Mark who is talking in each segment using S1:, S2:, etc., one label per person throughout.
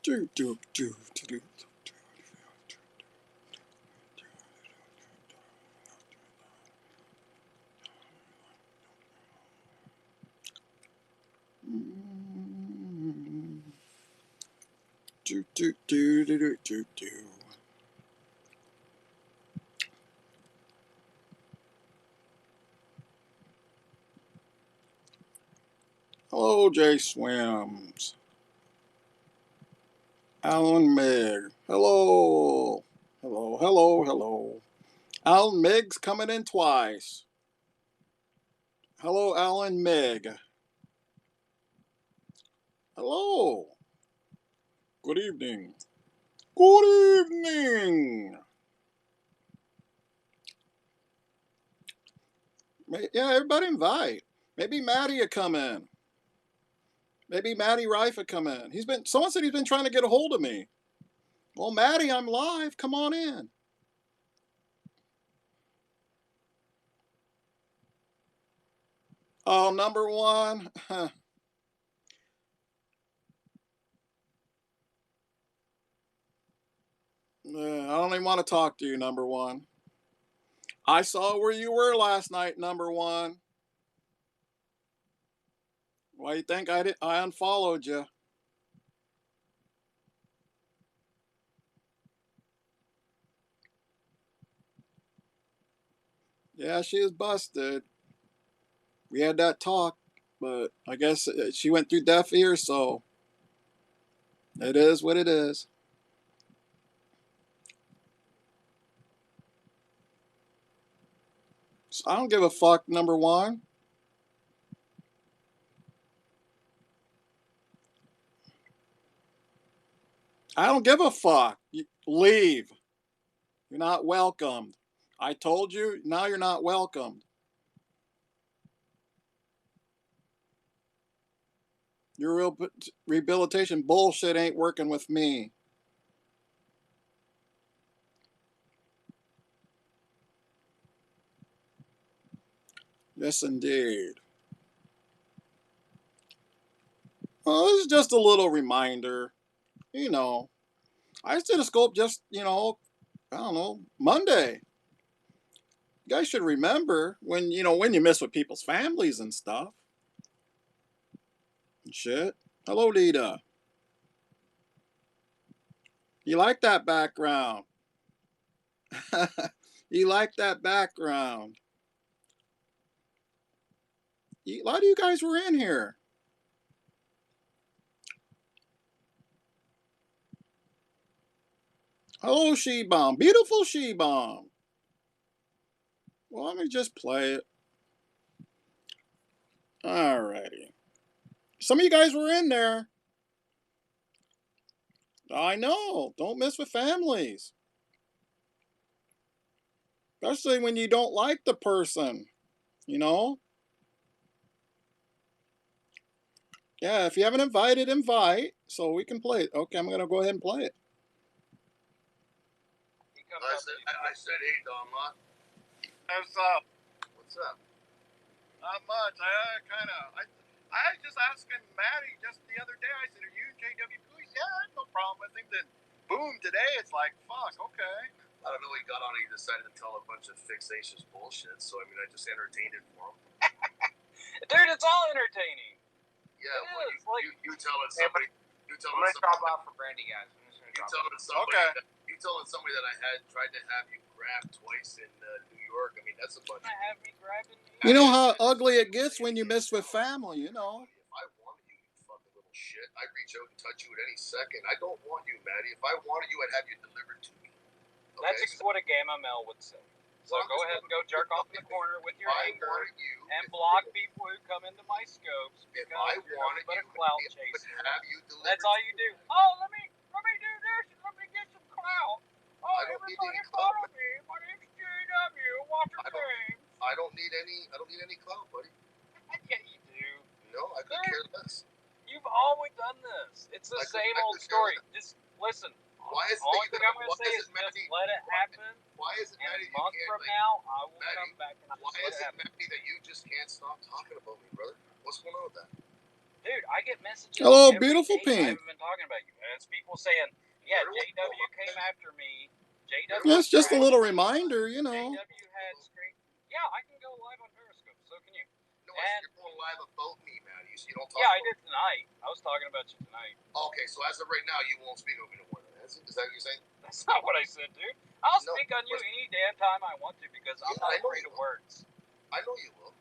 S1: Do, do, do, do, do. Do, do, do, do, do, do, do. Hello, Jay Swims. Alan Meg. Hello. Hello, hello, hello. Alan Meg's coming in twice. Hello, Alan Meg. Hello. Good evening. Good evening. Yeah, everybody invite. Maybe Maddie will come in. Maybe Maddie Rife will come in. Someone said he's been trying to get a hold of me. Well, Maddie, I'm live. Come on in. Oh, number one. I don't even want to talk to you, number one. I saw where you were last night, number one. Why you think I unfollowed you? Yeah, she is busted. We had that talk, but I guess she went through deaf ears, so it is what it is. So I don't give a fuck, number one. I don't give a fuck. Leave. You're not welcomed. I told you, now you're not welcomed. Your rehabilitation bullshit ain't working with me. Yes, indeed. Well, this is just a little reminder. You know, I did a scope just, I don't know, Monday. You guys should remember when you mess with people's families and stuff. And shit. Hello, Lita. You like that background? You like that background? A lot of you guys were in here. Hello, She-Bomb. Beautiful She-Bomb. Well, let me just play it. Alrighty. Some of you guys were in there. I know. Don't mess with families. Especially when you don't like the person. You know? Yeah, if you haven't invited, invite so we can play it. Okay, I'm going to go ahead and play it.
S2: I said, hey, Donlod.
S3: What's up?
S2: What's up?
S3: Not much. I just asking Maddie just the other day. I said, "Are you JW Police?" Yeah, no problem. I think that boom today. It's like fuck. Okay.
S2: I don't know. He got on and he decided to tell a bunch of fixatious bullshit. So I mean, I just entertained it for him.
S3: Dude, it's all entertaining.
S2: Yeah,
S3: it
S2: well,
S3: is. Like,
S2: you telling somebody. You telling
S4: I'm gonna
S2: somebody.
S4: drop off for Brandy, guys.
S2: You telling somebody.
S3: Okay.
S2: You telling somebody that I had tried to have you grab twice in New York. I mean, that's a bunch.
S3: Have me grabbing you.
S1: You know how ugly it gets when you mess with family, you know.
S2: If I wanted you, you fucking little shit, I'd reach out and touch you at any second. I don't want you, Maddie. If I wanted you, I'd have you delivered to me. Okay?
S3: That's what a Gamma Mel would say. So go ahead and go jerk off in the corner with your anger and block people who come into my scopes.
S2: If I wanted you,
S3: clout
S2: I would
S3: chaser.
S2: have you delivered.
S3: That's all you do. Oh, let me do this and let me get some clout. Oh,
S2: I don't need
S3: everybody
S2: any clout.
S3: follow me. My name's JW. Walter James.
S2: I don't need any clout, buddy.
S3: Yeah, you do.
S2: No, I could care less.
S3: You've always done this. It's the same old story. Just listen.
S2: Why is
S3: Only thing I'm going to say is just let it happen.
S2: Why is it, Maddie,
S3: a month from now, I will come back and
S2: why is it, Maddie, that you just can't stop talking about me, brother? What's going on with that?
S4: Dude, I get messages
S1: Hello,
S4: every
S1: beautiful
S4: day. I
S1: pink.
S4: haven't been talking about you. And it's people saying, yeah, JW came after me. JW
S1: Yeah, it's just a
S4: crashed
S1: little
S4: me.
S1: reminder, you know.
S4: JW had screen. Yeah, I can go live on Periscope. So can you.
S2: No, you're going live about me, Maddie. So you don't talk.
S4: Yeah, I did tonight. I was talking about you tonight.
S2: Okay, so as of right now, you won't speak over me no more. Is that what you're saying?
S4: That's not what I said, dude. I'll speak on you any damn time I want to because I'm not afraid of words.
S2: I know you will.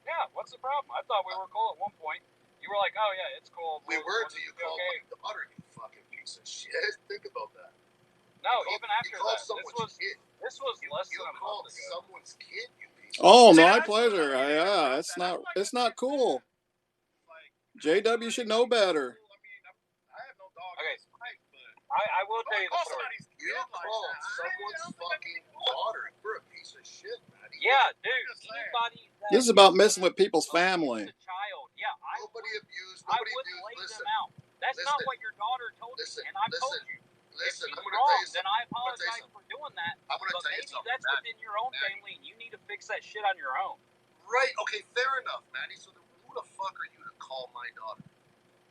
S4: Yeah, what's the problem? I thought we were cool at one point. You were like, oh yeah, it's cool.
S2: We were until you called my daughter, you fucking piece of shit. Think about that.
S4: No, even after that. This was less than a month ago.
S2: Someone's kid, you piece of
S1: Oh,
S2: shit.
S1: my pleasure. Yeah, it's not cool. JW should know better.
S3: I have no dog.
S4: Okay.
S3: Fight, but
S4: I will tell you the story.
S2: You called someone's fucking daughter. You're a piece of shit, Maddie.
S4: Yeah, dude. Anybody
S1: this is about messing with people's family.
S4: Child. Yeah,
S2: nobody abused.
S4: I would lay them out. That's not what your daughter told me, and I told you.
S2: Listen,
S4: if
S2: I'm
S4: she's
S2: going to
S4: wrong,
S2: tell you something.
S4: then I apologize for doing that.
S2: I'm going to tell you
S4: maybe
S2: something.
S4: That's within your own family, and you need to fix that shit on your own.
S2: Right. Okay. Fair enough, Maddie. So who the fuck are you to call my daughter?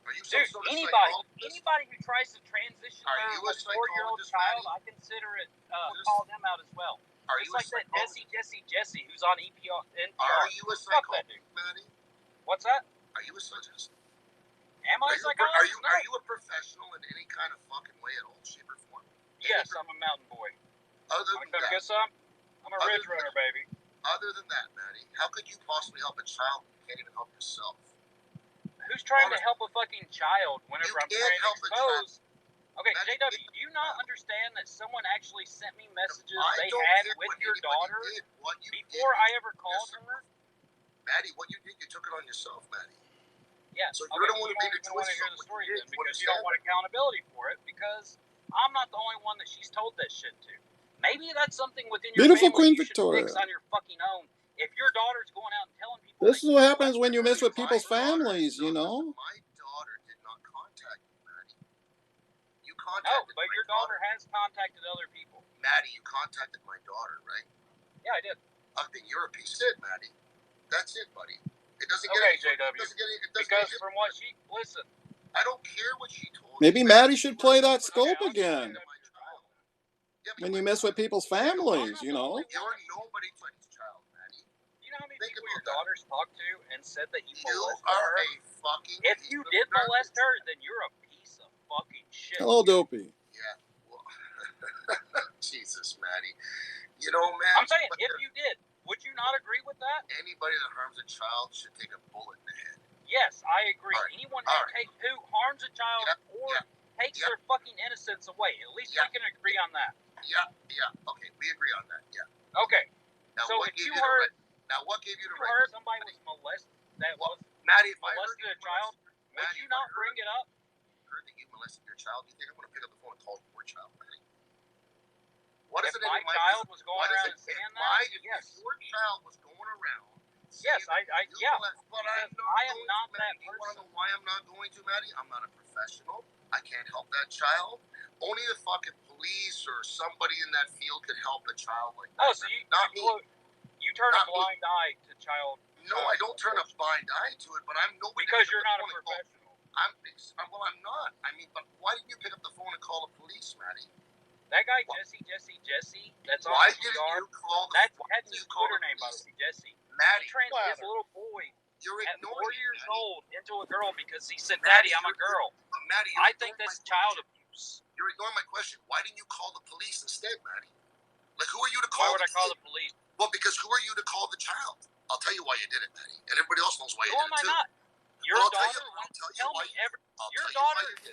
S2: Are you some sort of
S4: anybody who tries to transition their 4-year-old child, I consider it call them out as well.
S2: Are
S4: it's
S2: you
S4: like that Jesse who's on NPR.
S2: Are you a psychologist, Maddie?
S4: What's that?
S2: Are you a psychologist?
S4: Am I a psychologist?
S2: Are you a professional in any kind of fucking way at all, shape or form?
S4: Yes, I'm a mountain boy.
S2: Other than that,
S4: get some? I'm a ridge runner, baby.
S2: Other than that, Maddie, how could you possibly help a child when you can't even help yourself?
S4: Who's trying to help a fucking child whenever I'm trying to expose? Okay,
S2: Maddie,
S4: JW, do you not understand that someone actually sent me messages they
S2: had
S4: with your daughter before I ever called her?
S2: Maddie, what you did, you took it on yourself, Maddie.
S4: Yeah.
S2: So you're the one who made it
S4: want to hear the story then because you don't want accountability for it because I'm not the only one that she's told that shit to. Maybe that's something within your
S1: Beautiful
S4: family
S1: Queen
S4: you
S1: Victoria.
S4: should fix on your fucking own. If your daughter's going out and telling people,
S1: this is what happens when you mess with people's families, you know.
S2: My daughter did not contact you, Maddie. You
S4: No,
S2: contacted
S4: but your daughter has contacted other people.
S2: Maddie, you contacted my daughter, right?
S4: Yeah, I did.
S2: I think you're a piece of shit, Maddie. That's it, buddy. It doesn't get
S4: okay,
S2: any,
S4: JW. Because from what she
S2: I don't care what she told
S1: Maybe
S2: you.
S1: Maddie should play that scope
S4: okay,
S1: again. When you mess with people's families, you know.
S2: You're nobody to any child, Maddie.
S4: You know how many people your daughters talked to and said that you molested
S2: are
S4: her?
S2: A fucking
S4: if you did molest her, then you're a piece of fucking shit.
S1: Hello, Dopey.
S2: Yeah. Well, Jesus, Maddie. You know, man.
S4: I'm saying, if you did, would you not agree with that?
S2: Anybody that harms a child should take a bullet in the head.
S4: Yes, I agree.
S2: Right.
S4: Anyone who harms a child takes their fucking innocence away. At least we can agree on that.
S2: Yeah. Okay, we agree on that. Yeah.
S4: Okay.
S2: Now,
S4: so
S2: what
S4: if
S2: gave
S4: you
S2: you
S4: heard,
S2: what gave you the right?
S4: Heard somebody was molested.
S2: Maddie, if
S4: molested a child, would you not bring it up?
S2: Heard that you molested your child? Do you think I'm going to pick up the phone and call your child, Maddie? What is
S4: if
S2: it?
S4: My child was going around and saying that.
S2: Yes. If your child was going around.
S4: Yes,
S2: but
S4: I am not that person.
S2: You want to know why I'm not going to, Maddie? I'm not a professional. I can't help that child. Only the fucking police or somebody in that field could help a child like that.
S4: Oh, so you turn a blind eye to child.
S2: No, I don't turn a blind eye to it, but I'm nobody.
S4: Because you're not a professional.
S2: I'm not. I mean, but why didn't you pick up the phone and call the police, Maddie?
S4: That guy, Jesse, that's on
S2: why
S4: the
S2: didn't you call the
S4: That's his Twitter name, by the way, Jesse.
S2: Maddie.
S4: He transferred his little boy
S2: at
S4: 4 years old into a girl because he said, Daddy, I'm a girl.
S2: Maddie,
S4: I think that's child abuse.
S2: You're ignoring my question. Why didn't you call the police instead, Maddie? Like, who are you to call?
S4: Why would I call the police?
S2: Well, because who are you to call the child? I'll tell you why you did it, Maddie. And everybody else knows why you did it, too.
S4: Who am I not? Your daughter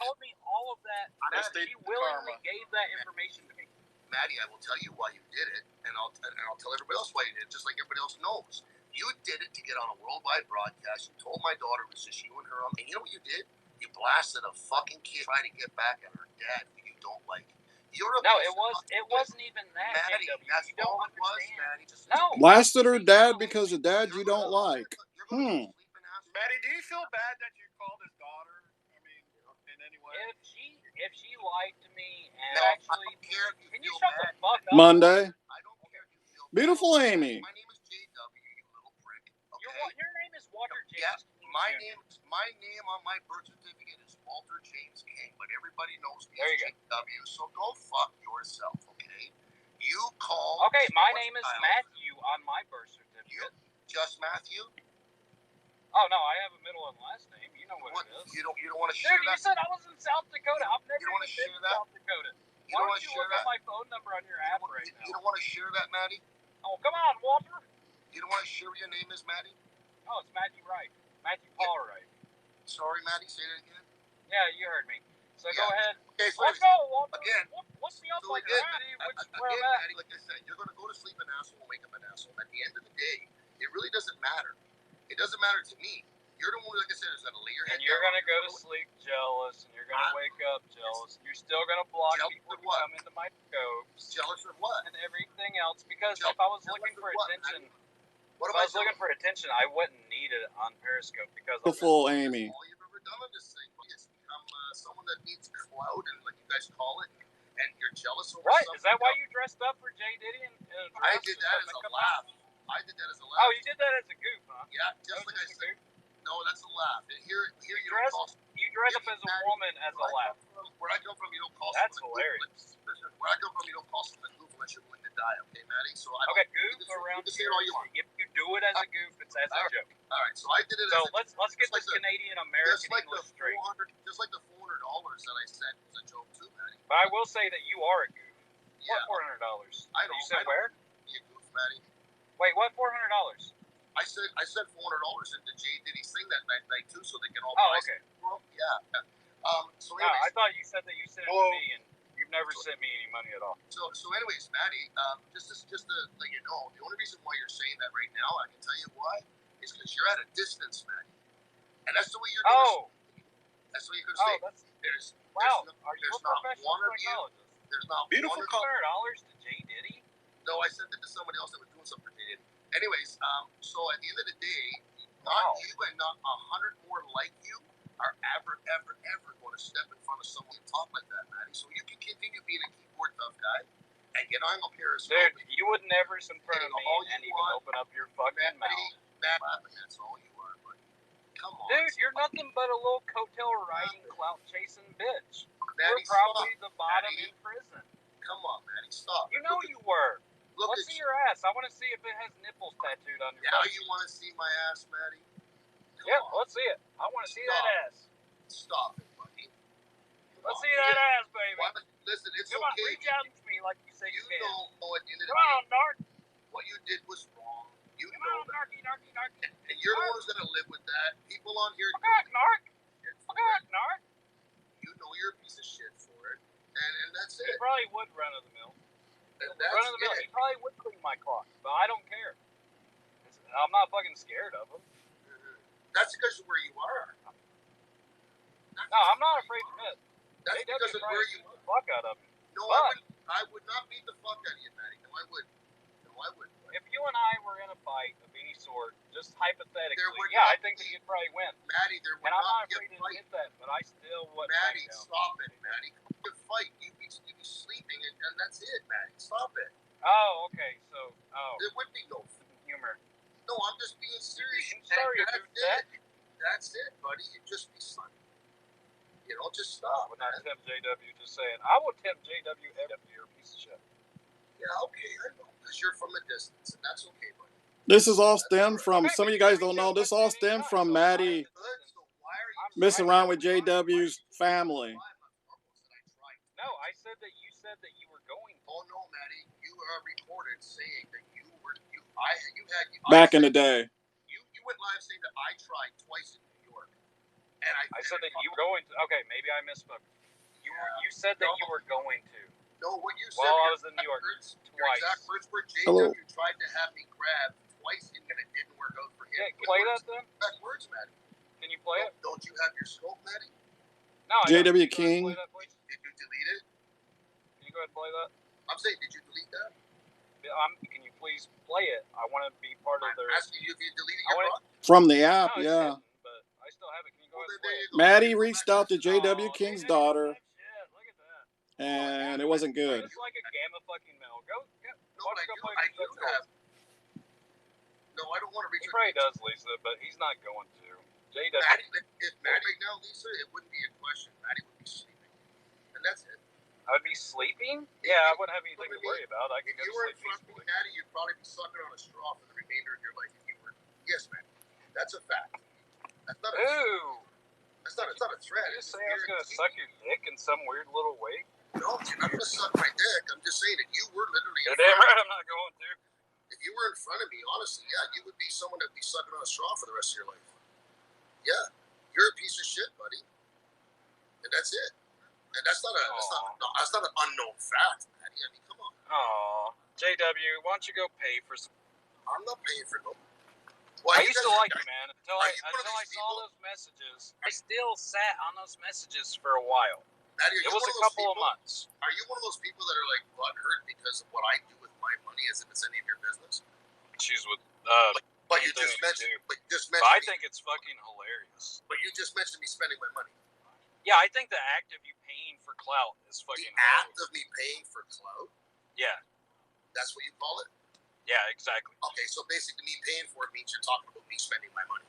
S4: told me all of that. She willingly gave that information to me.
S2: Maddie, I will tell you why you did it, and I'll tell everybody else why you did it, just like everybody else knows. You did it to get on a worldwide broadcast. You told my daughter it was just you and her, and you know what you did? You blasted a fucking kid trying to get back at her dad who you don't like.
S4: It wasn't even that.
S2: Maddie, that's
S4: you don't
S2: all it was,
S4: understand.
S2: Maddie.
S4: No.
S1: Blasted her dad because of dad you don't like.
S3: Maddie, do you feel bad that you called his daughter? I mean, in any way?
S4: If she lied to me and
S2: actually,
S4: can you shut the fuck up?
S1: Monday.
S2: I don't care if you feel
S1: Beautiful
S2: bad.
S1: Amy.
S2: My name is JW, you little prick. Okay?
S4: Your name is Walter James.
S2: Yeah, my name My name on my birth certificate is Walter James King, but everybody knows me
S4: There
S2: as
S4: you
S2: JW, so go fuck yourself, okay? You call...
S4: Okay, my
S2: sports
S4: name is
S2: style.
S4: Matthew on my birth certificate.
S2: Just Matthew?
S4: Oh, no, I have a middle and last name. You know what it is.
S2: You don't want to share
S4: Dude,
S2: that?
S4: you said I was in South Dakota. I've never
S2: You don't wanna
S4: even been
S2: share
S4: to
S2: that?
S4: South Dakota.
S2: You
S4: Why
S2: don't
S4: don't
S2: want to
S4: you
S2: share
S4: look
S2: that?
S4: up my phone number on your app right
S2: You
S4: now?
S2: don't want to share that, Maddie?
S4: Oh, come on, Walter.
S2: You don't want to share your name is Maddie?
S4: Oh, it's Matthew Wright. Matthew Paul Wright.
S2: Sorry, Maddie, say that again?
S4: Yeah, you heard me. So
S2: Yeah.
S4: go ahead.
S2: Okay, so
S4: Let's go, Walter.
S2: again,
S4: What's me up
S2: so
S4: on your
S2: again,
S4: app? Where
S2: again,
S4: I'm at.
S2: Maddie, like I said, you're going to go to sleep an asshole and wake up an asshole. At the end of the day, it really doesn't matter. It doesn't matter to me. You're the one, like I said, who's going to lay your head
S4: And you're
S2: down.
S4: going to go to sleep jealous, and you're going to wake up jealous. You're still going to block
S2: Jealous
S4: people
S2: of
S4: who
S2: what?
S4: come into my scopes
S2: Jealous of what?
S4: and everything else. Because
S2: Jealous
S4: if I was
S2: of
S4: looking for
S2: what,
S4: attention,
S2: What
S4: if
S2: am
S4: I was looking
S2: jealous
S4: for attention, I wouldn't need it on Periscope because
S1: Beautiful Amy.
S2: all you've ever done on this thing. It's become someone that needs clout, and like you guys call it, and you're jealous over
S4: What?
S2: something.
S4: Is that why you dressed up for J Diddy?
S2: I did that as a laugh. I did that as a laugh.
S4: Oh, you did that as a goof, huh?
S2: Yeah,
S4: That
S2: just
S4: was
S2: like I
S4: just a
S2: said.
S4: goof?
S2: No, that's a laugh. And here you don't
S4: dressed-
S2: call.
S4: You dress up as a woman as a laugh.
S2: Where I come from, you don't call
S4: That's
S2: someone
S4: hilarious.
S2: Listen, where I come from, you don't call someone a goof unless you're willing to die, okay, Maddie? So I
S4: Okay,
S2: don't,
S4: goof around
S2: you can say
S4: here.
S2: it all you want.
S4: If you do it as a goof, it's as a joke.
S2: All right, so I did it
S4: So
S2: as
S4: let's get
S2: just like
S4: this
S2: the-
S4: Canadian
S2: just
S4: American
S2: like the
S4: English straight.
S2: just like the $400 that I said was a joke too, Maddie.
S4: But I will say that you are a goof.
S2: Yeah,
S4: What $400?
S2: I don't.
S4: You said
S2: I don't
S4: where?
S2: be a goof, Maddie.
S4: Wait, what $400?
S2: I said $400 into J Diddy's thing that night too, so they can all
S4: Oh,
S2: buy
S4: okay.
S2: some. Yeah. So
S4: No,
S2: anyways,
S4: I thought you said that you sent it to me, and you've never sent me any money at all.
S2: so anyways, Maddie, just to let you know, the only reason why you're saying that right now, I can tell you why, is because you're at a distance, Maddie, and that's the way you're going.
S4: Oh,
S2: That's the way you're going to say.
S4: that's
S2: There's
S4: wow.
S2: no,
S4: Are you
S2: there's
S4: a
S2: not
S4: professional
S2: one of you.
S4: psychologist?
S2: There's not
S1: Beautiful
S2: one of
S4: $400 to J Diddy?
S2: No, I sent it to somebody else that was doing something they didn't. Anyways, so at the end of the day,
S4: Wow.
S2: not you and not 100 more like you are ever going to step in front of someone and talk like that, Maddie. So you can continue being a keyboard tough guy and get on up here as well.
S4: Dude, you would never in front of me
S2: all
S4: and
S2: you
S4: even
S2: want,
S4: open up your fucking mouth.
S2: Maddie, that's all you are, but come on.
S4: Dude, you're nothing but a little coattail riding, clout chasing bitch.
S2: Maddie,
S4: You're probably
S2: stop.
S4: the bottom
S2: Maddie.
S4: in prison.
S2: Come on, Maddie, stop.
S4: You know
S2: Look
S4: you were.
S2: Look
S4: Let's
S2: at
S4: see your ass. I want to see if it has nipples tattooed on your
S2: Now
S4: butt.
S2: you want to see my ass, Maddie? Come
S4: Yeah,
S2: on.
S4: let's see it. I want to see
S2: Stop.
S4: that ass.
S2: Stop it, buddy. Come
S4: Let's
S2: on.
S4: see that ass, baby.
S2: Why- Listen, it's
S4: Come on,
S2: okay.
S4: reach out to me like you say you
S2: You
S4: can.
S2: know at the end of the
S4: Come on,
S2: day,
S4: Narc.
S2: what you did was wrong. You
S4: Come
S2: know
S4: on,
S2: that.
S4: Narky.
S2: And you're the one who's going to live with that. People on here
S4: Fuck off, Narc.
S2: shit for
S4: Fuck off,
S2: it.
S4: Narc.
S2: You know you're a piece of shit for it. And that's
S4: He
S2: it.
S4: probably would run of the mill.
S2: And
S4: Run
S2: that's
S4: of the mill. He
S2: it.
S4: probably would clean my clock, but I don't care. I'm not fucking scared of him.
S2: That's because of where you are.
S4: No, I'm not afraid to admit.
S2: That's
S4: JW
S2: because of
S4: probably
S2: where you
S4: beat
S2: are.
S4: the fuck out of me.
S2: No,
S4: But-
S2: I would not beat the fuck out of you, Maddie. No, I wouldn't. No, I wouldn't.
S4: If you and I were in a fight of any sort, just hypothetically,
S2: There would
S4: yeah,
S2: not
S4: I think that
S2: be-
S4: you'd probably win.
S2: Maddie, there would
S4: And I'm
S2: not
S4: not
S2: be
S4: afraid
S2: a
S4: to
S2: fight.
S4: admit that, but I still wouldn't.
S2: Maddie,
S4: fight him.
S2: stop it, Maddie. You fight. You'd be sleeping, and that's it, Maddie. Stop it.
S4: Oh, okay. So,
S2: There would be no
S4: humor.
S2: No, I'm just being serious.
S4: I'm sorry
S2: that's
S4: about that.
S2: it. That's it, buddy. You just be son. You know, just stop.
S4: I would not
S2: man.
S4: tempt JW just saying, I will tempt JW every you're a piece of shit.
S2: Yeah, okay, I know. Because you're from a distance, and that's okay, buddy.
S1: This is all stemmed from, some of you guys don't know, this all stemmed from Maddie
S2: Good, so why are you
S1: messing around with JW's family.
S2: No,
S4: I said that you were going to.
S2: Oh no, Maddie, you are recorded saying that you
S1: Back in the day.
S2: You went live saying that I tried twice in New York, and
S4: I said that you were going to. Okay, maybe I misspoke. You said that you were going to.
S2: No, what you said.
S4: While I
S2: your
S4: was in New York
S2: words, your
S4: twice.
S2: exact words were
S1: Hello.
S2: JW tried to have me grab twice, and it didn't work out for him.
S4: Yeah, play that then.
S2: Exact words, Maddie.
S4: Can you play it?
S2: Don't you have your scope, Maddie?
S4: No. I
S1: JW
S4: don't. Can you go ahead and
S1: King.
S4: play that, please?
S2: Did you delete it?
S4: Can you go ahead and play that?
S2: I'm saying, did you delete that?
S4: Can you please play it? I want to be part of
S2: I'm
S4: their.
S2: asking you if you deleted
S4: I
S2: your
S4: wanna-
S2: book.
S1: From the app,
S4: No, it's
S1: yeah.
S4: hidden, but I still have it. Can you go
S2: Well,
S4: ahead and
S2: then
S4: play
S2: there
S4: it?
S2: you go.
S1: Maddie reached out to JW
S4: Oh,
S1: King's
S4: JW,
S1: daughter,
S4: shit, look at that.
S1: and it wasn't good.
S4: It's like a gamma fucking male. Go.
S2: No,
S4: Watch
S2: but
S4: go play
S2: I
S4: the
S2: do have. No, I don't want to reach
S4: He
S2: out.
S4: probably does, Lisa, but he's not going to. JW.
S2: If Maddie now, Lisa, it wouldn't be a question. Maddie would be sleeping, and that's it.
S4: I would be sleeping? Yeah, I wouldn't have anything to worry about. I could
S2: If
S4: go
S2: you
S4: to
S2: were in
S4: sleep
S2: front of
S4: peacefully.
S2: Maddie, you'd probably be sucking on a straw for the remainder of your life if you were. Yes, Maddie. That's a fact. That's not a
S4: Ooh!
S2: That's not a threat.
S4: Did you say I was going to suck your dick in some weird little way?
S2: No, you're not going to suck my dick. I'm just saying, if you were literally
S4: You're damn right I'm not going to.
S2: if you were in front of me, honestly, yeah, you would be someone that would be sucking on a straw for the rest of your life. Yeah, you're a piece of shit, buddy, and that's it. And that's not an unknown fact, Maddie. I mean, come on.
S4: Aw. JW, why don't you go pay for some...
S2: I'm not paying for no. Well,
S4: I used to like you, man, until I saw
S2: people?
S4: those messages. I still sat on those messages for a while.
S2: Maddie,
S4: It was a couple of months.
S2: Are you one of those people that are like butthurt because of what I do with my money, as if it's any of your business?
S4: She's with...
S2: But you just mentioned.
S4: I think it's fucking hilarious.
S2: But you just mentioned me spending my money.
S4: Yeah, I think the act of you paying for clout is fucking
S2: The act of me paying for clout?
S4: Yeah.
S2: That's what you call it?
S4: Yeah, exactly.
S2: Okay, so basically me paying for it means you're talking about me spending my money.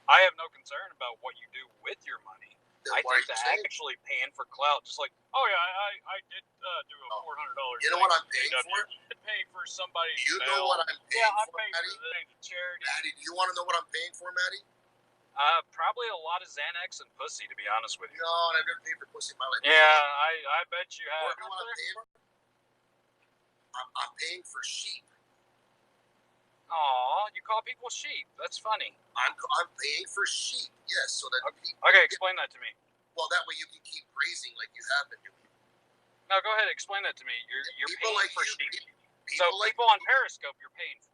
S4: I have no concern about what you do with your money.
S2: Then
S4: I think that actually paying for clout, just like, oh yeah, I did do a $400.
S2: You know what I'm paying for?
S4: I pay for somebody's
S2: You know what I'm paying
S4: I'm
S2: for,
S4: paying
S2: Maddie?
S4: for the charity.
S2: Maddie, do you want to know what I'm paying for, Maddie?
S4: Probably a lot of Xanax and pussy, to be honest with you.
S2: No, I've never paid for pussy in my life.
S4: Yeah, I bet you have.
S2: You know what I'm paying for? I'm paying for sheep.
S4: Aw, you call people sheep. That's funny.
S2: I'm paying for sheep, yes, so that people...
S4: Okay, explain that to me.
S2: Well, that way you can keep grazing like you have been doing.
S4: No, go ahead, explain that to me. You're
S2: People
S4: paying
S2: like
S4: for
S2: you,
S4: sheep.
S2: people
S4: So
S2: like
S4: people on Periscope, you're paying for.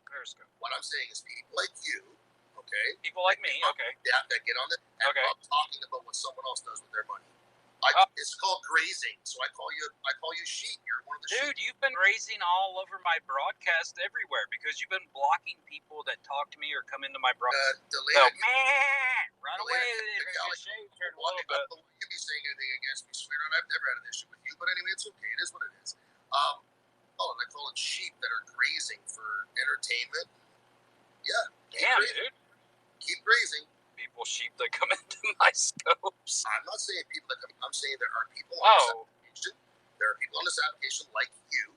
S4: Periscope.
S2: What I'm saying is people like you, okay?
S4: People like me, okay.
S2: Yeah, that get on the app talking about what someone else does with their money. It's called grazing, so I call you sheep. You're one of the sheep.
S4: Dude, you've been grazing all over my broadcast everywhere because you've been blocking people that talk to me or come into my broadcast. Run away.
S2: You be saying anything against me, sweetheart. I've never had an issue with you, but anyway, it's okay. It is what it is. And I call it sheep that are grazing for entertainment. Yeah.
S4: Damn, dude.
S2: Keep grazing.
S4: People sheep that come into my scopes.
S2: I'm not saying people that come. I'm saying there are people on this application. There are people on this application like you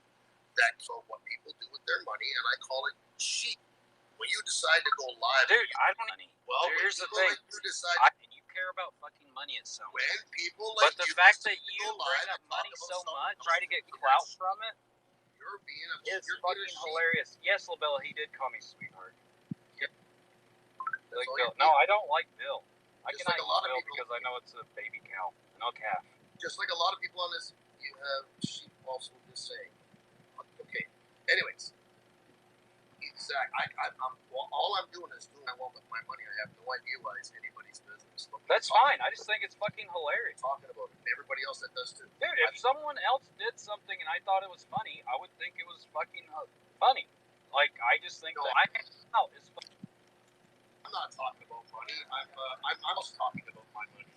S2: that know what people do with their money, and I call it sheep. When you decide to go live,
S4: dude, I don't know.
S2: Well,
S4: here's the thing.
S2: Like you decide,
S4: you care about fucking money itself.
S2: When people like
S4: but the fact that you bring up money so much, try to get clout from it, it's fucking hilarious. Yes, LaBella, he did call me sweetheart. Like Bill. No, I don't like Bill. I cannot use Bill because I know it's a baby cow, no calf.
S2: Just like a lot of people on this, you have sheep also just saying. Okay. Anyways, exactly. All I'm doing is doing what I want with my money. I have no idea why it's anybody's business.
S4: That's fine. I just think it's fucking hilarious.
S2: Talking about it, and everybody else that does too.
S4: Dude, if someone else did something and I thought it was funny, I would think it was fucking funny. Like I just think that I it's funny.
S2: I'm not talking about money. I'm just talking about my money.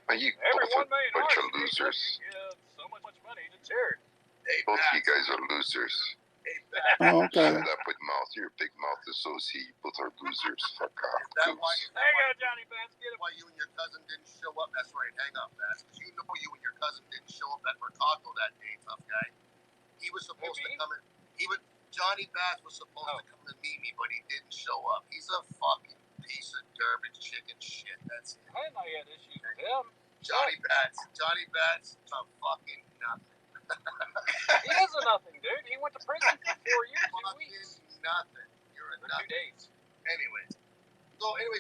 S5: Are you
S4: Everyone
S5: both a bunch of losers?
S4: Yeah, so much money to charity.
S2: Hey,
S5: both of you guys are losers.
S2: Hey,
S1: Oh, okay.
S5: Shut up with mouth. You're a big mouth associate. You both are losers. Fuck off.
S2: Hang
S4: on, Johnny Bass. Get him.
S2: Why you and your cousin didn't show up? That's right. Hang up, Bass. Because you know you and your cousin didn't show up at Mercado that day, tough guy. He was supposed to come in. Johnny Bass was supposed to come and meet me, but he didn't show up. He's a fucking piece of garbage chicken shit. That's it.
S4: I didn't know you had issues with him.
S2: Johnny Bats, a fucking nothing.
S4: He is a nothing, dude. He went to prison for 4 years, 2 weeks.
S2: Nothing. You're a nothing.
S4: 2 days.
S2: Anyways,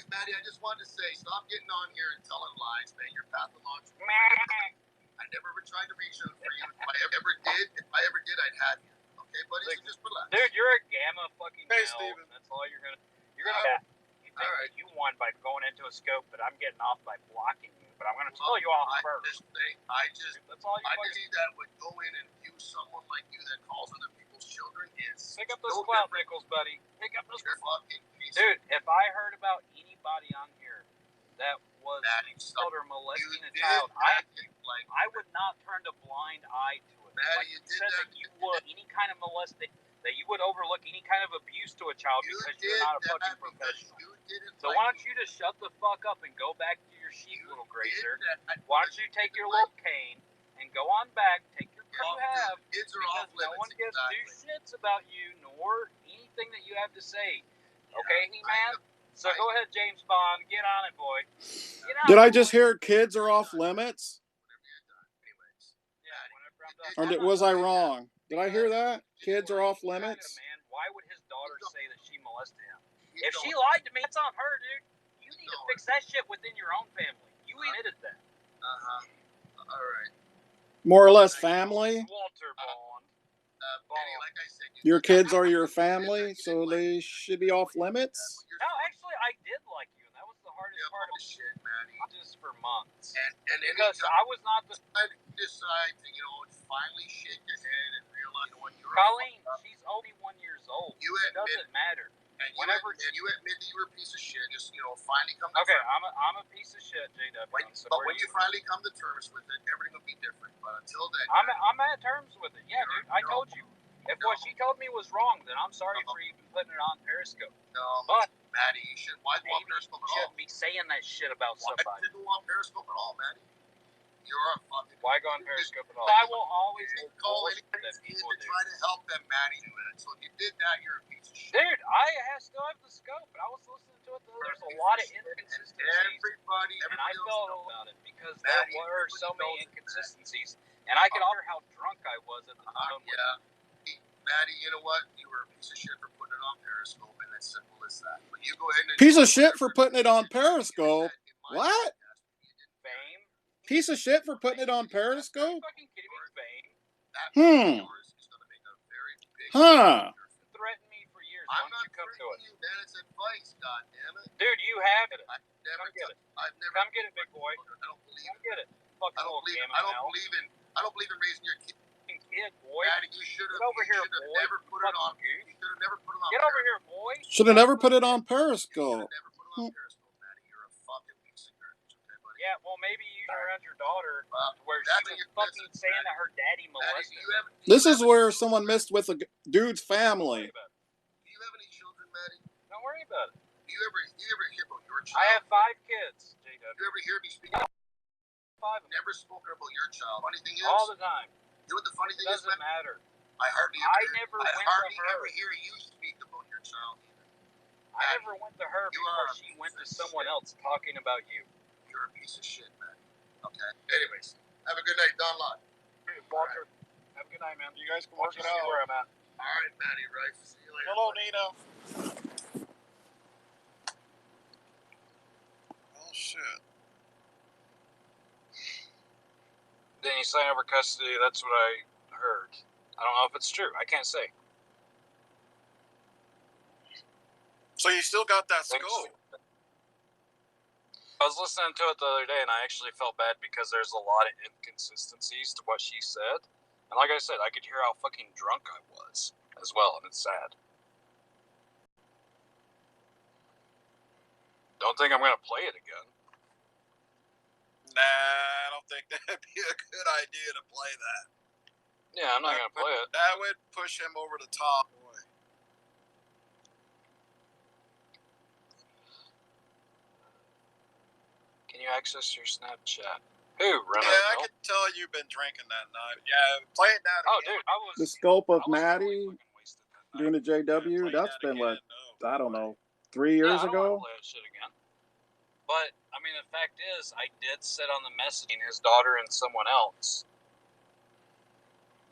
S2: Maddie, I just wanted to say, stop getting on here and telling lies, man. You're pathological. I never ever tried to reach out for you. If I ever did, I'd have you. Okay, buddy? So just relax.
S4: Dude, you're a gamma fucking
S1: Hey,
S4: male.
S1: Steven.
S4: That's all you're gonna You think that you won by going into a scope, but I'm getting off by blocking you. But I'm gonna tell you off first.
S2: That's all I see that would go in and view someone like you that calls other people's children is
S4: pick up those clout nickels, buddy. Pick up those
S2: fucking
S4: dude, if I heard about anybody on here that was or molesting a child, I would not turn a blind eye to it.
S2: Maddie,
S4: you said that you would any kind of molesting, that you would overlook any kind of abuse to a child because you're not a fucking professional.
S2: You didn't.
S4: So why don't you just shut the fuck up and go back to your sheep, little grazer? Why don't you take your little cane and go on back, take your car you have,
S2: kids are
S4: because
S2: off limits.
S4: No one gives two shits about you nor anything that you have to say. Okay, He-Man? So go ahead, James Bond. Get on it, boy.
S1: Did I just hear kids are off limits? Or was I wrong? Did I hear that? Kids are off limits?
S4: Man, why would his daughter say that she molested him? If she lied to me, it's on her, dude. You need to fix that shit within your own family. You admitted that.
S2: All right.
S1: More or less family?
S4: Walter Bond.
S2: Like I said,
S1: your kids are your family, so they should be off limits?
S4: No, actually, I did like you, and that was the hardest part of
S2: shit, Maddie.
S4: Just for months.
S2: And
S4: because I was not the...
S2: decide to, finally shake your head and realize what you're...
S4: Colleen, she's only 1 year old.
S2: You
S4: it doesn't matter.
S2: And you admit that you were a piece of shit. Just, finally come to
S4: okay,
S2: terms.
S4: I'm a piece of shit, JW.
S2: But when you finally come to terms with it, everything will be different. But until then...
S4: I'm at terms with it. Yeah, dude, I told you. If what she told me was wrong, then I'm sorry for even putting it on Periscope.
S2: No,
S4: but
S2: Maddie, you shouldn't. Why go on Periscope at all?
S4: You shouldn't be saying that shit about somebody.
S2: Why go on Periscope at all, Maddie? You're a fucking...
S4: Why go on Periscope at all? I will always
S2: call anybody that people to try to help them, Maddie, do it. So if you did that, you're a piece of shit.
S4: Dude, I still have the scope, but I was listening to it. There's a lot of inconsistencies.
S2: Everybody
S4: and I felt about it because there were so many inconsistencies. And I could honor how drunk I was at the time.
S2: Yeah. Maddie, you know what? You were a piece of shit for putting it on Periscope, and it's simple as that. But you go ahead and...
S1: Piece of shit for putting it on Periscope? What?
S4: Fame?
S1: Piece of shit for putting it on Periscope?
S4: Fucking kidding me, Fame?
S1: Huh.
S4: Threatened me for years.
S2: I'm
S4: Why don't you come to it?
S2: You, man. It's advice, goddammit.
S4: Dude, you have it.
S2: I've never
S4: get it.
S2: Come
S4: get it, big boy.
S2: I don't believe
S4: Come get it. Fucking
S2: I don't believe in raising your kid.
S4: Kid, boy.
S2: Maddie, you should have never put it on. You should have never put it on.
S4: Get over here, boy.
S1: Should have never put it on Periscope.
S2: Never put it on Periscope, Maddie. You're a fucking piece of garbage. Okay, buddy?
S4: Yeah, well, maybe you around your daughter where she was fucking saying that her daddy molested her.
S1: This is where someone missed with a dude's family.
S2: Do you have any children, Maddie?
S4: Don't worry about it.
S2: Do you ever hear about your child?
S4: I have 5 kids, JW.
S2: Do you ever hear me speak?
S4: 5 of them.
S2: Never spoken about your child. Funny thing is,
S4: all the time.
S2: You know what the funny thing
S4: doesn't matter.
S2: I hardly ever hear you speak about your child either.
S4: I never went to her before she went to someone else talking about you.
S2: You're a piece of shit, man. Okay. Anyways, have a good night, Donlod.
S4: Hey, Walter. Right. Have a good night, man.
S3: You guys can work it out.
S4: See where I'm at.
S2: All right, Maddie Rice. See you later.
S3: Hello, Nina. Oh shit.
S4: Then you sign over custody. That's what I heard. I don't know if it's true. I can't say.
S3: So you still got that scope?
S4: I was listening to it the other day, and I actually felt bad because there's a lot of inconsistencies to what she said. And like I said, I could hear how fucking drunk I was as well, and it's sad. Don't think I'm going to play it again.
S3: Nah, I don't think that'd be a good idea to play that.
S4: Yeah, I'm not going to play it.
S3: That would push him over the top. Boy.
S4: Can you access your Snapchat? Who?
S3: Yeah, I could tell you've been drinking that night. Yeah, playing that again.
S4: Oh, dude, I was...
S1: The scope of Maddie doing the JW, that's been like, I don't know, 3 years ago?
S4: I don't want to play that shit again. But, I mean, the fact is, I did sit on the messaging, his daughter and someone else.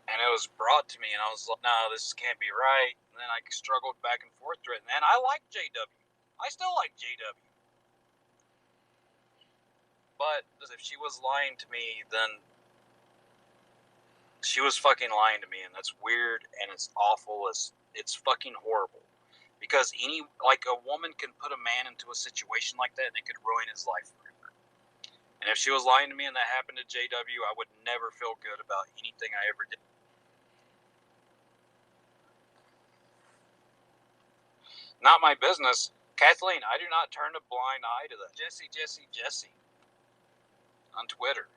S4: And it was brought to me, and I was like, no, this can't be right. And then I struggled back and forth through it. And I like JW. I still like JW. But if she was lying to me, then she was fucking lying to me. And that's weird, and it's awful. It's fucking horrible. Because a woman can put a man into a situation like that, and it could ruin his life forever. And if she was lying to me and that happened to JW, I would never feel good about anything I ever did. Not my business. Kathleen, I do not turn a blind eye to that. Jesse. On Twitter.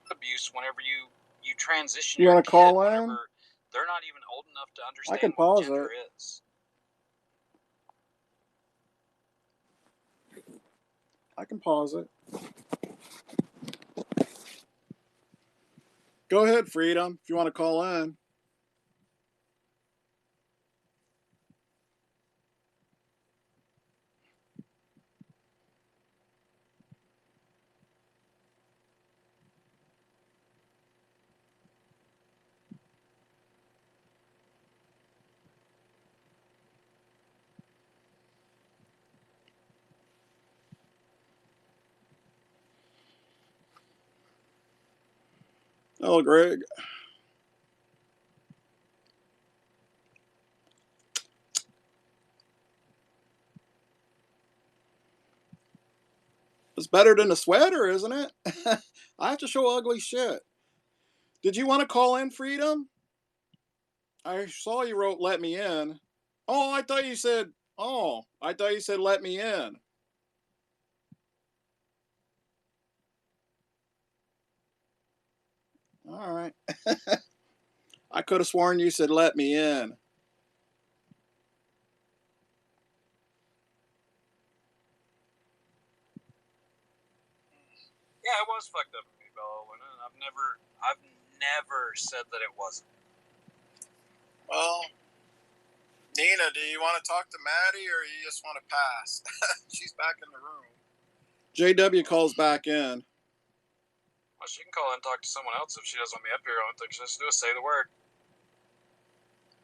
S4: Abuse whenever you transition.
S1: You want to call in?
S4: They're not even old enough to understand
S1: I can pause
S4: what gender
S1: it.
S4: is.
S1: I can pause it. Go ahead, Freedom, if you want to call in. Hello, Greg. It's better than a sweater, isn't it? I have to show ugly shit. Did you want to call in, Freedom? I saw you wrote "let me in." Oh, I thought you said. Oh, I thought you said "let me in." All right. I could have sworn you said "let me in."
S4: Yeah, it was fucked up of me, Bella Luna. I've never said that it wasn't.
S3: Well, Nina, do you want to talk to Maddie or you just want to pass? She's back in the room.
S1: JW calls back in.
S4: Well, she can call and talk to someone else if she doesn't want me up here. I don't think she has to do is say the word.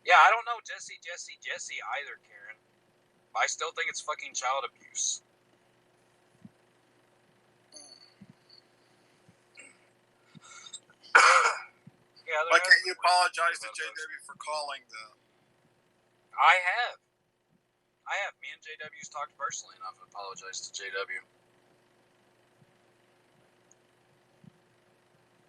S4: Yeah, I don't know Jesse either, Karen. I still think it's fucking child abuse. Yeah,
S3: why can't you apologize to JW for calling them?
S4: I have. Me and JW's talked personally, and I've apologized to JW.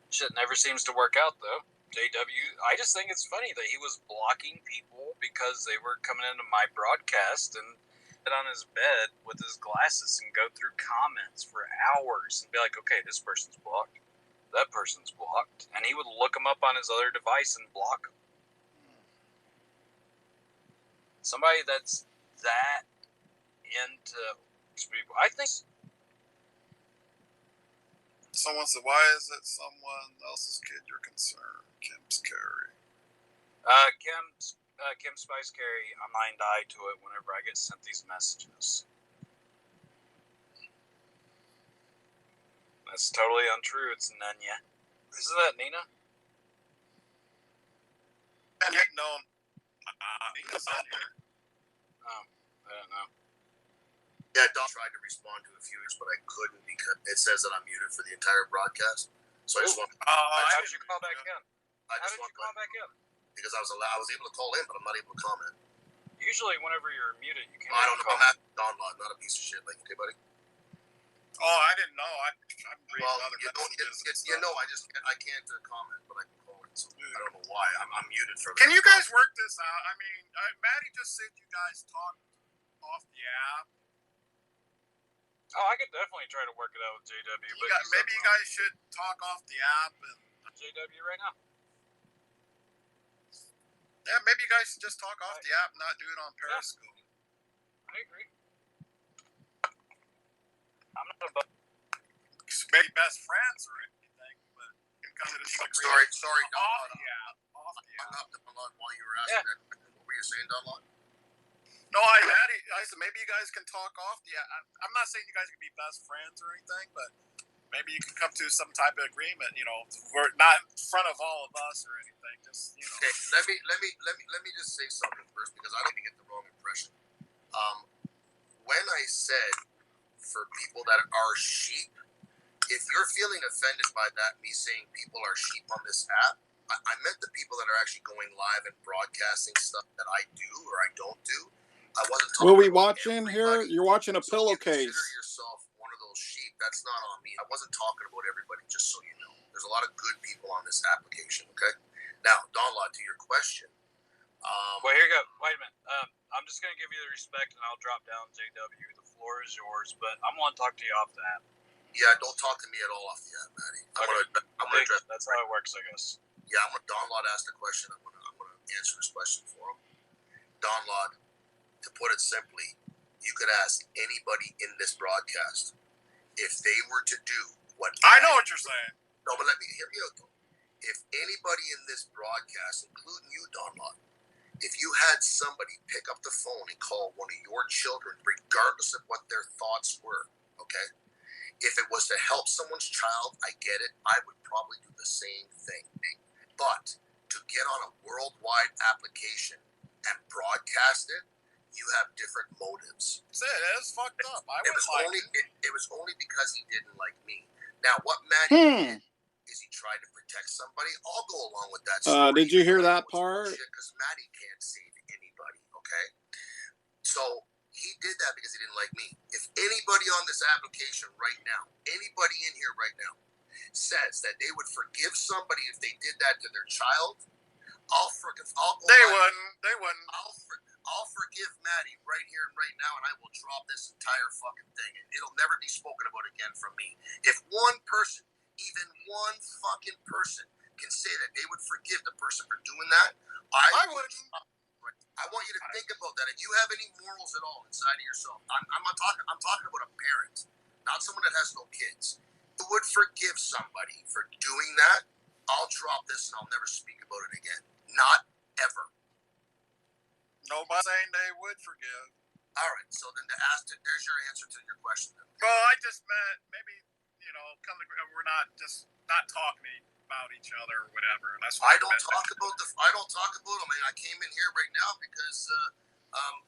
S4: Shit never seems to work out, though. JW, I just think it's funny that he was blocking people because they were coming into my broadcast and sit on his bed with his glasses and go through comments for hours and be like, okay, this person's blocked, that person's blocked, and he would look them up on his other device and block them. Somebody that's that into people, I think.
S3: Someone said, why is it someone else's kid you're concerned? Kim's Carrie.
S4: Kim Spice Carey, I blind eye to it whenever I get sent these messages. That's totally untrue. It's Nunya. Isn't that Nina?
S3: No, Nina's on here.
S4: Oh, I don't know.
S2: Yeah, Don tried to respond to a few, but I couldn't because it says that I'm muted for the entire broadcast. So I just want.
S4: How did you call back in? How did you call back in?
S2: Because I was able to call in, but I'm not able to comment.
S4: Usually, whenever you're muted, you can't.
S2: I don't know. I'm at Donlod, not a piece of shit like you, buddy.
S3: Oh, I didn't know. I'm reading other messages.
S2: I can't comment, but I can call in. So I don't know why. I'm muted for.
S3: Can you guys work this out? I mean, Maddie just said you guys talked off the app.
S4: Oh, I could definitely try to work it out with JW. But
S3: maybe you guys should talk off the app and
S4: JW right now.
S3: Yeah, maybe you guys should just talk off the app, not do it on Periscope.
S4: Yeah. I agree. I'm not about
S3: maybe best friends or anything, but you kind of
S2: sorry,
S3: off the app.
S2: Up to Donlod while you were asking that. What were you saying, Donlod?
S3: No, I said maybe you guys can talk off the app. I'm not saying you guys can be best friends or anything, but maybe you can come to some type of agreement. You know, we're not in front of all of us or anything. Just
S2: Okay, let me just say something first because I don't get the wrong impression. When I said for people that are sheep, if you're feeling offended by that, me saying people are sheep on this app, I meant the people that are actually going live and broadcasting stuff that I do or I don't do. I wasn't talking.
S1: Will we watching here? You're watching a pillowcase.
S2: Consider yourself one of those sheep. That's not on me. I wasn't talking about everybody, just so you know. There's a lot of good people on this application, okay? Now, Donlod, to your question.
S4: Well, here you go. Wait a minute. I'm just going to give you the respect, and I'll drop down JW. The floor is yours, but I'm going to talk to you off the app.
S2: Yeah, don't talk to me at all off the app, Maddie. I'm going to address.
S4: That's how it works, I guess.
S2: Yeah, Donlod asked a question. I'm going to answer his question for him. Donlod, to put it simply, you could ask anybody in this broadcast. if they were to do what
S3: I know what you're saying.
S2: No, but let me hear me out though. If anybody in this broadcast, including you, Donlod, if you had somebody pick up the phone and call one of your children, regardless of what their thoughts were, okay? If it was to help someone's child, I get it. I would probably do the same thing. But to get on a worldwide application and broadcast it, you have different motives.
S3: It's fucked up.
S2: It was only because he didn't like me. Now, what Maddie did is he tried to protect somebody. I'll go along with that story.
S1: Did you hear that part?
S2: Because Maddie can't save anybody, okay? So he did that because he didn't like me. If anybody on this application right now, anybody in here right now, says that they would forgive somebody if they did that to their child, I'll forgive.
S3: They wouldn't.
S2: I'll forgive Maddie right here and right now, and I will drop this entire fucking thing, and it'll never be spoken about again from me. If one person, even one fucking person, can say that they would forgive the person for doing that, I wouldn't. I want you to think about that. If you have any morals at all inside of yourself, I'm talking about a parent, not someone that has no kids. Who would forgive somebody for doing that? I'll drop this and I'll never speak about it again. Not ever.
S3: Nobody saying they would forgive.
S2: All right, so then there's your answer to your question. Then.
S3: Well, I just meant maybe we're not talking about each other or whatever. That's what
S2: I don't talk about them. I mean, I came in here right now because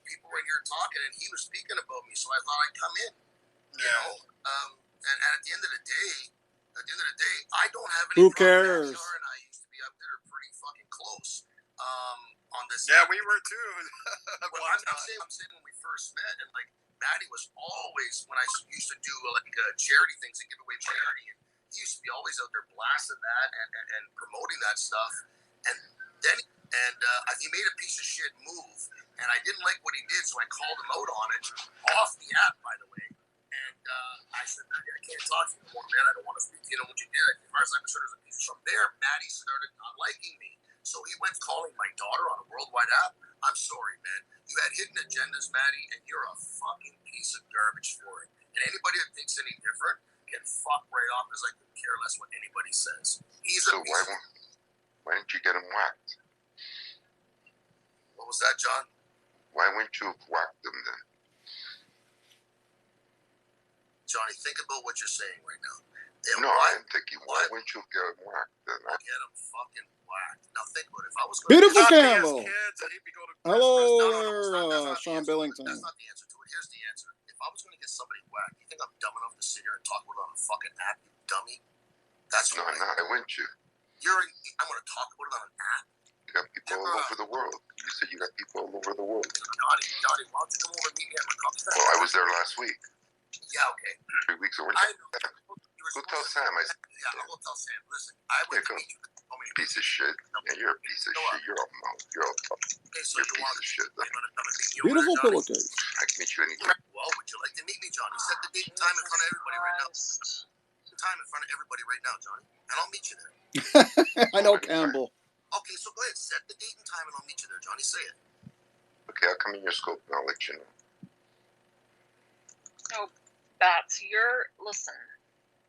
S2: people were here talking and he was speaking about me, so I thought I'd come in. You know, and at the end of the day, I don't have any.
S1: Who cares?
S2: Shar and I used to be up there pretty fucking close. On this.
S3: Yeah, we were too.
S2: Well, I'm saying when we first met, and like Maddie was always when I used to do like charity things and give away charity, and he used to be always out there blasting that and promoting that stuff. And then he made a piece of shit move, and I didn't like what he did, so I called him out on it off the app, by the way. And I said, I can't talk to you anymore, man. I don't want to speak to you. What you did, as far as I'm concerned, is a piece. From there, Maddie started not liking me. So he went calling my daughter on a worldwide app. I'm sorry, man. You had hidden agendas, Maddie, and you're a fucking piece of garbage for it. And anybody that thinks any different can fuck right off because I could care less what anybody says.
S5: Why didn't you get him whacked?
S2: What was that, John?
S5: Why wouldn't you have whacked him then?
S2: Johnny, think about what you're saying right now.
S5: No, I'm thinking, why wouldn't you get him whacked then?
S2: Get him fucking whacked. Now think about it. If I was going
S1: Beautiful
S2: to
S1: Campbell.
S2: Hello,
S1: Sean Billington.
S2: That's not the answer to it. Here's the answer. If I was going to get somebody whacked, you think I'm dumb enough to sit here and talk about it on a fucking app, you dummy? That's
S5: No,
S2: right.
S5: why wouldn't you?
S2: I'm going to talk about it on an app.
S5: You got people all over the world. You said you got people all over the world.
S2: Johnny, why don't you come over and meet me at my coffee?
S5: Well, I was there last week.
S2: Yeah, okay.
S5: 3 weeks ago.
S2: I know.
S5: Go tell Sam.
S2: I'll go tell Sam. Listen, I went to meet you.
S5: Piece of shit. Yeah, you're a piece of shit. You're all mouth. You're all tough.
S2: Okay, so
S5: you're a piece of shit.
S1: Beautiful pillowcase.
S5: I can meet you anytime.
S2: Well, would you like to meet me, Johnny? Set the date and time in front of everybody right now. Time in front of everybody right now, Johnny. And I'll meet you there.
S1: I know Campbell.
S2: Okay, so go ahead. Set the date and time and I'll meet you there, Johnny. Say it.
S5: Okay, I'll come in your scope and I'll let you know.
S6: No, Bats, listen,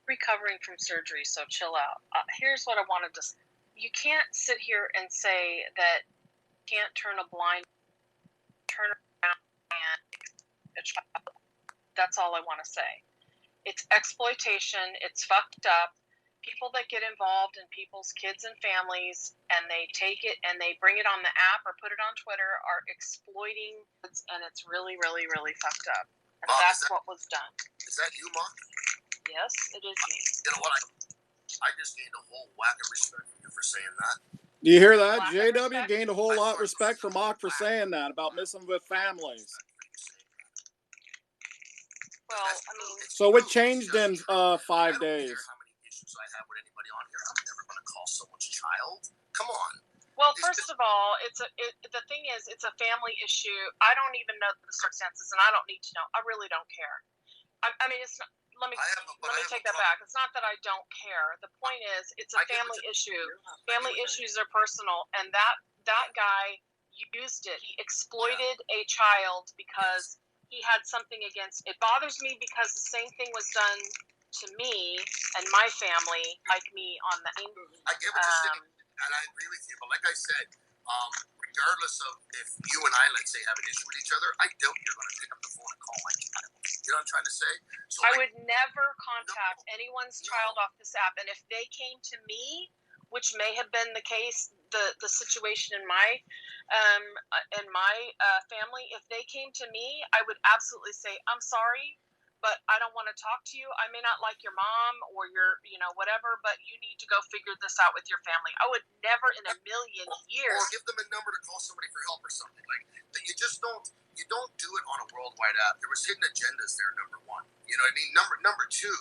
S6: recovering from surgery, so chill out. Here's what I wanted to say. You can't sit here and say that you can't turn around and a child. That's all I want to say. It's exploitation. It's fucked up. People that get involved in people's kids and families and they take it and they bring it on the app or put it on Twitter are exploiting kids, and it's really, really, really fucked up. And Mom, that's what was done.
S2: Is that you, Mom?
S6: Yes, it is me.
S2: You know what? I just gained a whole whack of respect for you for saying that.
S1: Do you hear that? JW gained a whole lot of respect from Mock for saying that about missing with families.
S6: Well, I mean,
S1: so it changed in 5 days.
S2: I don't care how many issues I have with anybody on here. I'm never going to call someone's child. Come on.
S6: Well, first of all, the thing is, it's a family issue. I don't even know the circumstances, and I don't need to know. I really don't care. I mean, it's not. Let me take that back. It's not that I don't care. The point is, it's a family issue. Family issues are personal, and that guy used it. He exploited a child because he had something against. It bothers me because the same thing was done to me and my family, like me on the.
S2: I get what you're saying, and I agree with you. But like I said, regardless of if you and I, let's say, have an issue with each other, I doubt you're going to pick up the phone and call my child. You know what I'm trying to say? So
S6: I would never contact anyone's child off this app, and if they came to me, which may have been the case, the situation in my family, if they came to me, I would absolutely say, I'm sorry, but I don't want to talk to you. I may not like your mom or your, whatever, but you need to go figure this out with your family. I would never in a million years.
S2: Or give them a number to call somebody for help or something. Like, you just don't do it on a worldwide app. There was hidden agendas there, number one. You know what I mean? Number two,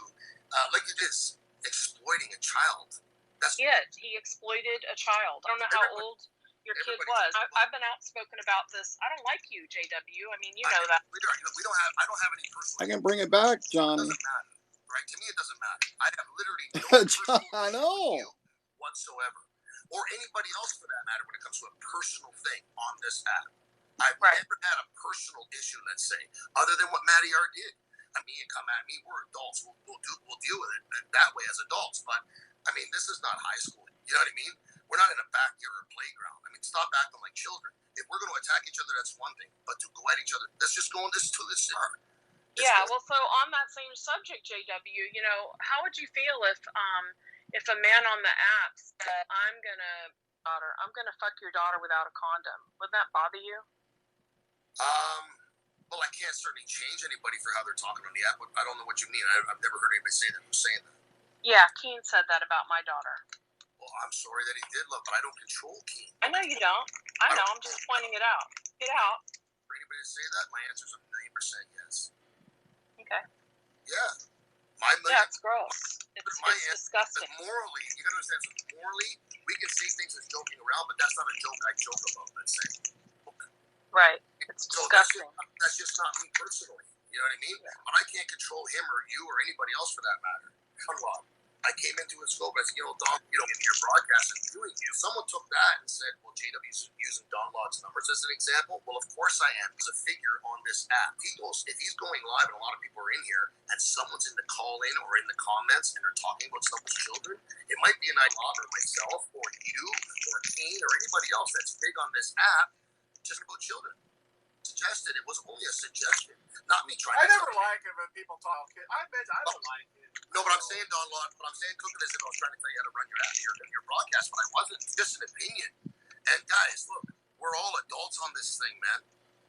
S2: like it is exploiting a child. That's
S6: it. He exploited a child. I don't know how old your kid was. I've been outspoken about this. I don't like you, JW. I mean, you know that.
S2: I don't have any personal.
S1: I can bring it back, Johnny.
S2: It doesn't matter, right? To me, it doesn't matter. I have literally no
S1: John, I know.
S2: whatsoever, or anybody else for that matter, when it comes to a personal thing on this app. I've never had a personal issue, let's say, other than what Matty R did. I mean, you come at me, we're adults. We'll deal with it that way as adults. But I mean, this is not high school. You know what I mean? We're not in a backyard playground. I mean, stop acting like children. If we're going to attack each other, that's one thing. But to go at each other, let's just go on this to this.
S6: Yeah. Well, so on that same subject, JW, how would you feel if a man on the app said, I'm gonna fuck your daughter without a condom? Would that bother you?
S2: Well, I can't certainly change anybody for how they're talking on the app. I don't know what you mean. I've never heard anybody say that. Who's saying that?
S6: Yeah, Keen said that about my daughter.
S2: Well, I'm sorry that he did, love, but I don't control Keen.
S6: I know you don't. I know. I'm just pointing it out. Get out.
S2: For anybody to say that, my answer is a 9% yes.
S6: Okay.
S2: Yeah.
S6: Yeah, it's gross. It's disgusting.
S2: But morally, you gotta understand, so morally, we can say things as joking around, but that's not a joke I joke about, let's say.
S6: Right. It's disgusting.
S2: That's just not me personally. You know what I mean? Yeah. But I can't control him or you or anybody else for that matter. Donlod. I came into his scope as, in your broadcast and viewing you. Someone took that and said, well, JW's using Donlod's numbers as an example. Well, of course I am. He's a figure on this app. If he's going live and a lot of people are in here and someone's in the call-in or in the comments and they're talking about someone's children, it might be a night or myself or you or Keen or anybody else that's big on this app just about children. Suggested. It was only a suggestion, not me trying.
S3: I never like it when people talk. I don't like it.
S2: No, but I'm saying, Donlod, what I'm saying, cooking is if I was trying to tell you how to run your broadcast, but I wasn't. It's just an opinion. And guys, look, we're all adults on this thing, man.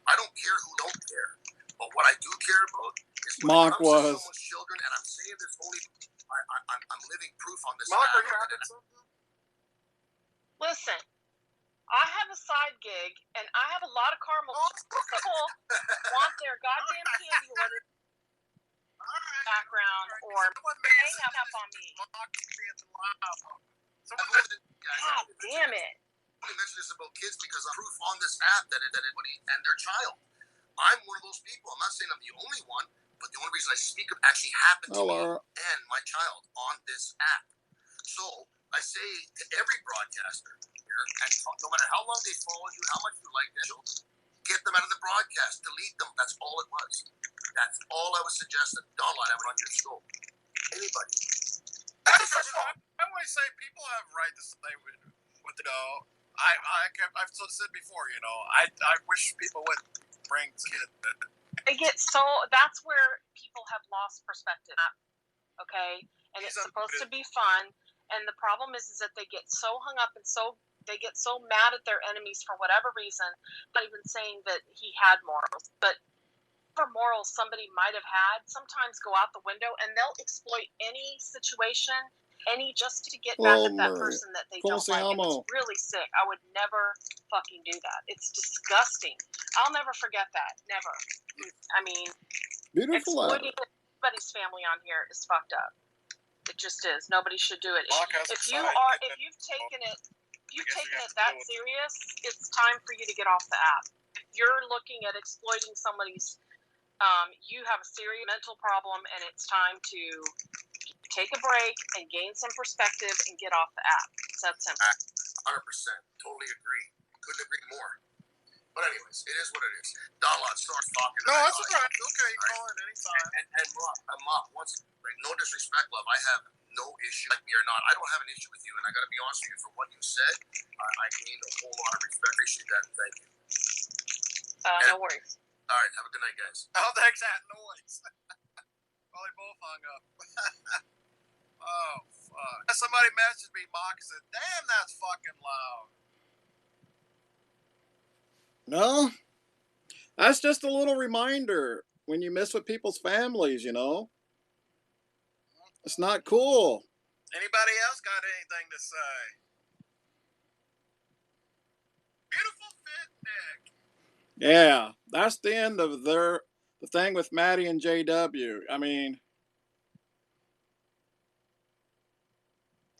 S2: I don't care who don't care, but what I do care about is when it comes to someone's children. And I'm saying this only. I'm living proof on this.
S3: Mark, are you having something?
S6: Listen. I have a side gig, and I have a lot of caramel people want their goddamn candy order background or hang up on me. God damn it.
S2: I only mention this about kids because I'm proof on this app that anybody and their child. I'm one of those people. I'm not saying I'm the only one, but the only reason I speak of actually happened to me and my child on this app. So I say to every broadcaster here, and no matter how long they follow you, how much you like them, get them out of the broadcast, delete them. That's all it was. That's all I was suggesting. Donlod, I would on your scope. Anybody.
S3: I always say people have a right to say what they know. I've said before, I wish people would bring kids.
S6: That's where people have lost perspective. Okay? And it's supposed to be fun. And the problem is that they get so hung up and they get so mad at their enemies for whatever reason. Not even saying that he had morals, but whatever morals somebody might have had sometimes go out the window, and they'll exploit any situation, just to get back at that person that they don't like. And it's really sick. I would never fucking do that. It's disgusting. I'll never forget that. Never. I mean, exploiting anybody's family on here is fucked up. It just is. Nobody should do it. If you've taken it that serious, it's time for you to get off the app. If you're looking at exploiting somebody's, you have a serious mental problem, and it's time to take a break and gain some perspective and get off the app. It's that simple.
S2: 100%. Totally agree. Couldn't agree more. But anyways, it is what it is. Donlod starts talking.
S3: No, that's all right. Okay, you call it anytime.
S2: And Mark, once, like, no disrespect, love. I have no issue, like me or not. I don't have an issue with you, and I got to be honest with you. For what you said, I gained a whole lot of respect. Appreciate that, and thank you.
S6: No worries.
S2: All right, have a good night, guys.
S3: Oh, thanks that noise. Well, they both hung up. Oh, fuck. Somebody messaged me, Mock, and said, damn, that's fucking loud.
S1: No, that's just a little reminder when you mess with people's families, you know. It's not cool.
S3: Anybody else got anything to say? Beautiful fit, Nick.
S1: Yeah, that's the end of the thing with Maddie and JW. I mean,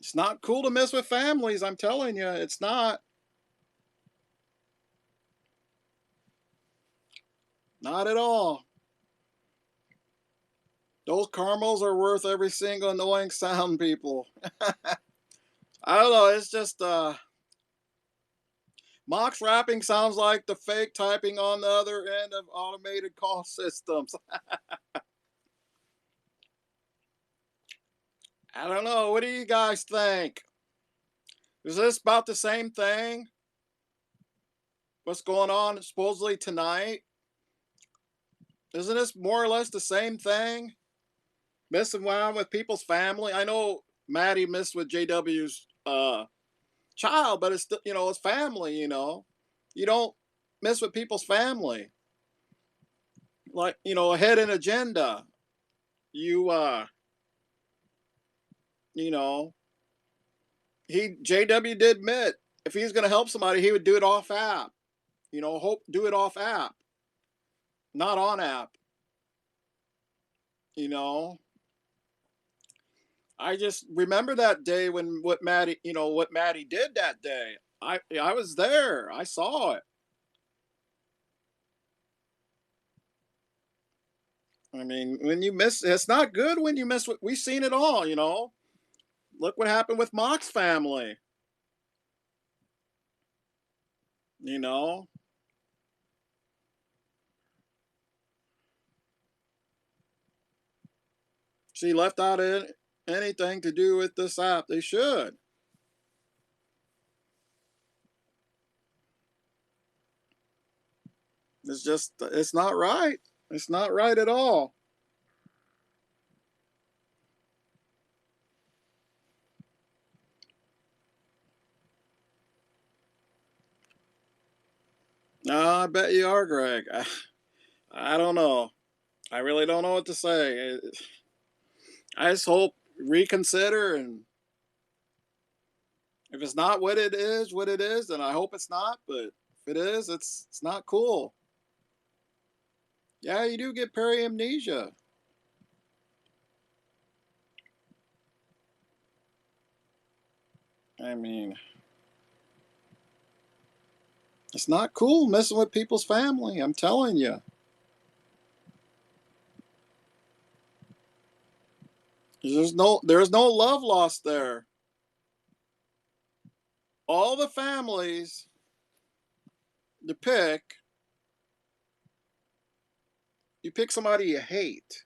S1: it's not cool to mess with families. I'm telling you, it's not. Not at all. Those caramels are worth every single annoying sound, people. I don't know. It's just Mock's rapping sounds like the fake typing on the other end of automated call systems. I don't know. What do you guys think? Is this about the same thing? What's going on supposedly tonight? Isn't this more or less the same thing? Messing around with people's family. I know Maddie messed with JW's child, but it's still, you know, it's family, you know. You don't mess with people's family. Like, you know, a hidden agenda. You you know, JW did admit if he's gonna help somebody, he would do it off app. You know, do it off app. Not on app. You know. I just remember that day when what Maddie did that day. I was there. I saw it. I mean, when you miss, it's not good when you miss. We've seen it all, you know. Look what happened with Mock's family. You know, she left out anything to do with this app. They should. It's not right. It's not right at all. No, I bet you are, Greg. I don't know. I really don't know what to say. I just hope reconsider, and if it's not what it is, then I hope it's not. But if it is, it's not cool. Yeah, you do get periamnesia. I mean, it's not cool messing with people's family. I'm telling you. There's no love lost there. All the families to pick, you pick somebody you hate.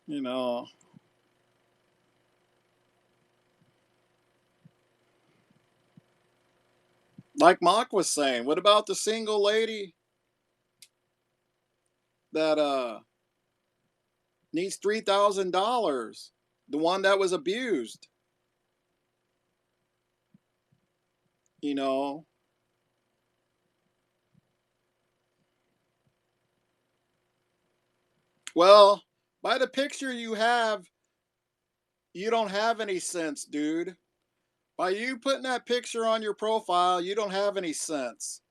S1: You know. Like Mock was saying, what about the single lady that needs $3,000? The one that was abused. You know. Well, by the picture you have, you don't have any sense, dude. By you putting that picture on your profile, you don't have any sense.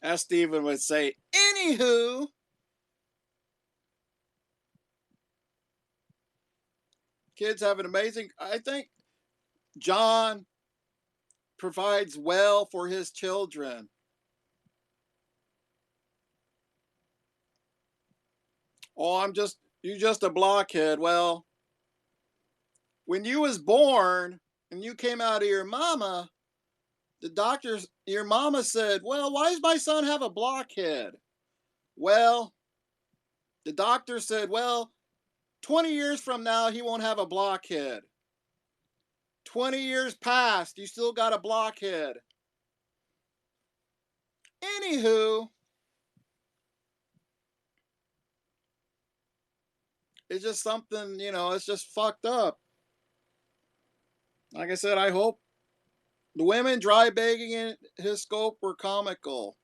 S1: As Steven would say, anywho, kids have an amazing. I think John provides well for his children. Oh, you just a blockhead. Well, when you was born and you came out of your mama, your mama said, well, why does my son have a blockhead? Well, the doctor said, well, 20 years from now, he won't have a blockhead. 20 years passed, you still got a blockhead. Anywho, it's just something, it's just fucked up. Like I said, I hope the women dry bagging in his scope were comical.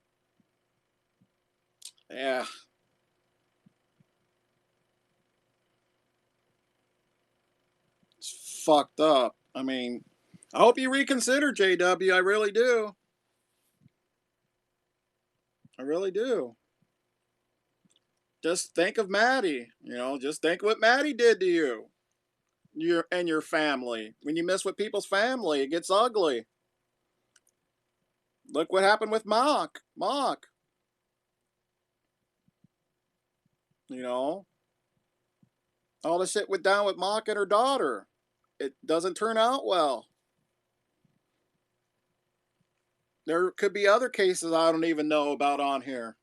S1: Yeah, it's fucked up. I mean, I hope you reconsider, JW. I really do. I really do. Just think of Maddie. Just think what Maddie did to you, your family. When you mess with people's family, it gets ugly. Look what happened with Mock. Mock. You know, all the shit went down with Mock and her daughter. It doesn't turn out well. There could be other cases I don't even know about on here.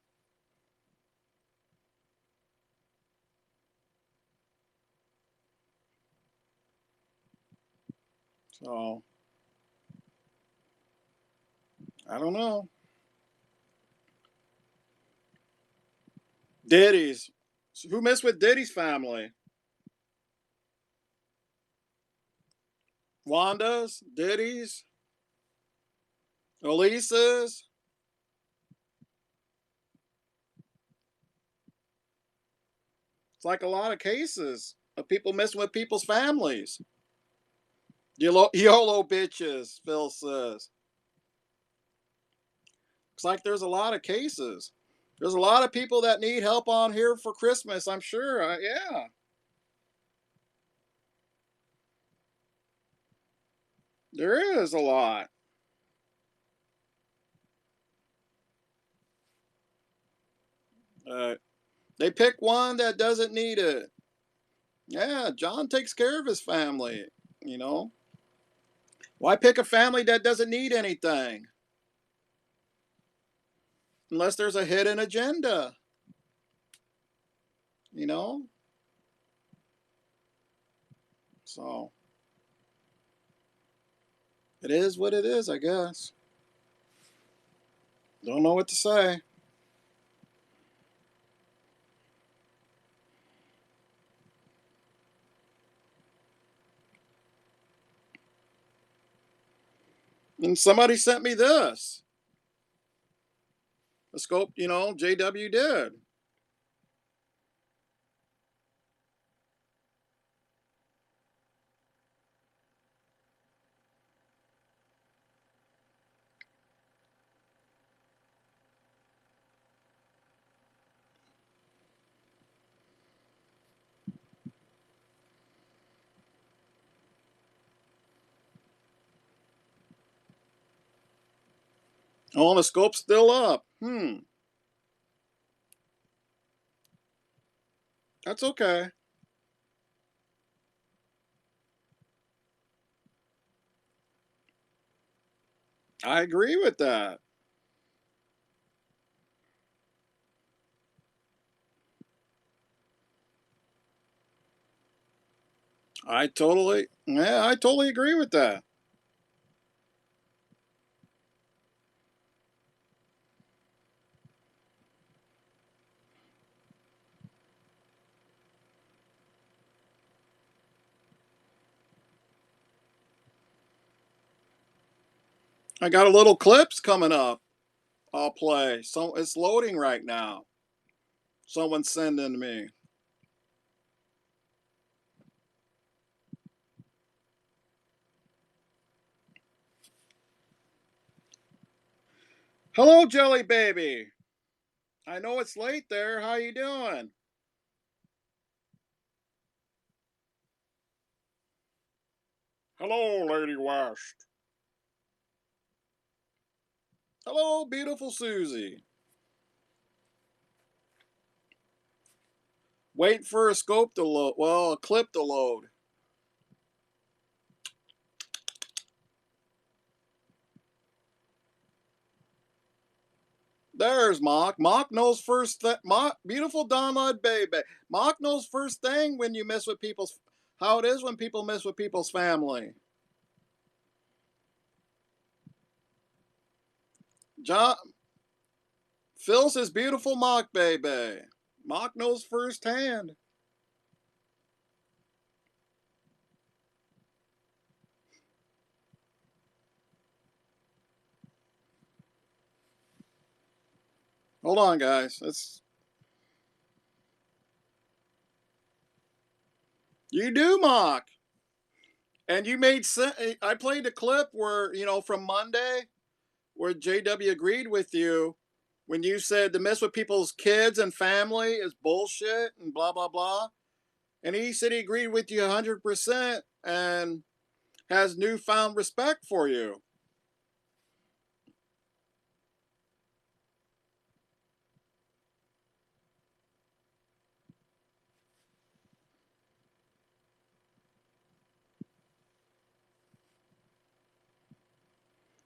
S1: So, I don't know. Diddy's. Who messed with Diddy's family? Wanda's? Diddy's? Elisa's? It's like a lot of cases of people messing with people's families. YOLO bitches, Phil says. It's like there's a lot of cases. There's a lot of people that need help on here for Christmas, I'm sure. Yeah. There is a lot. Uh, they pick one that doesn't need it. Yeah, John takes care of his family, you know. Why pick a family that doesn't need anything? Unless there's a hidden agenda, you know? So, it is what it is, I guess. Don't know what to say. And somebody sent me this. A scope, JW did. Oh, the scope's still up. That's okay. I agree with that. I totally agree with that. I got a little clips coming up. I'll play. So it's loading right now. Someone's sending me. Hello, Jelly Baby. I know it's late there. How you doing? Hello, Lady West. Hello, beautiful Susie. Wait for a scope to load. Well, a clip to load. There's Mock. Mock knows first. Mock, beautiful Donlod baby. Mock knows first thing when you mess with people's. How it is when people mess with people's family. John Phil's his beautiful Mock baby. Mock knows firsthand. Hold on, guys. You do Mock, and you made. I played a clip where from Monday, where JW agreed with you when you said to mess with people's kids and family is bullshit and blah blah blah. And he said he agreed with you 100% and has newfound respect for you.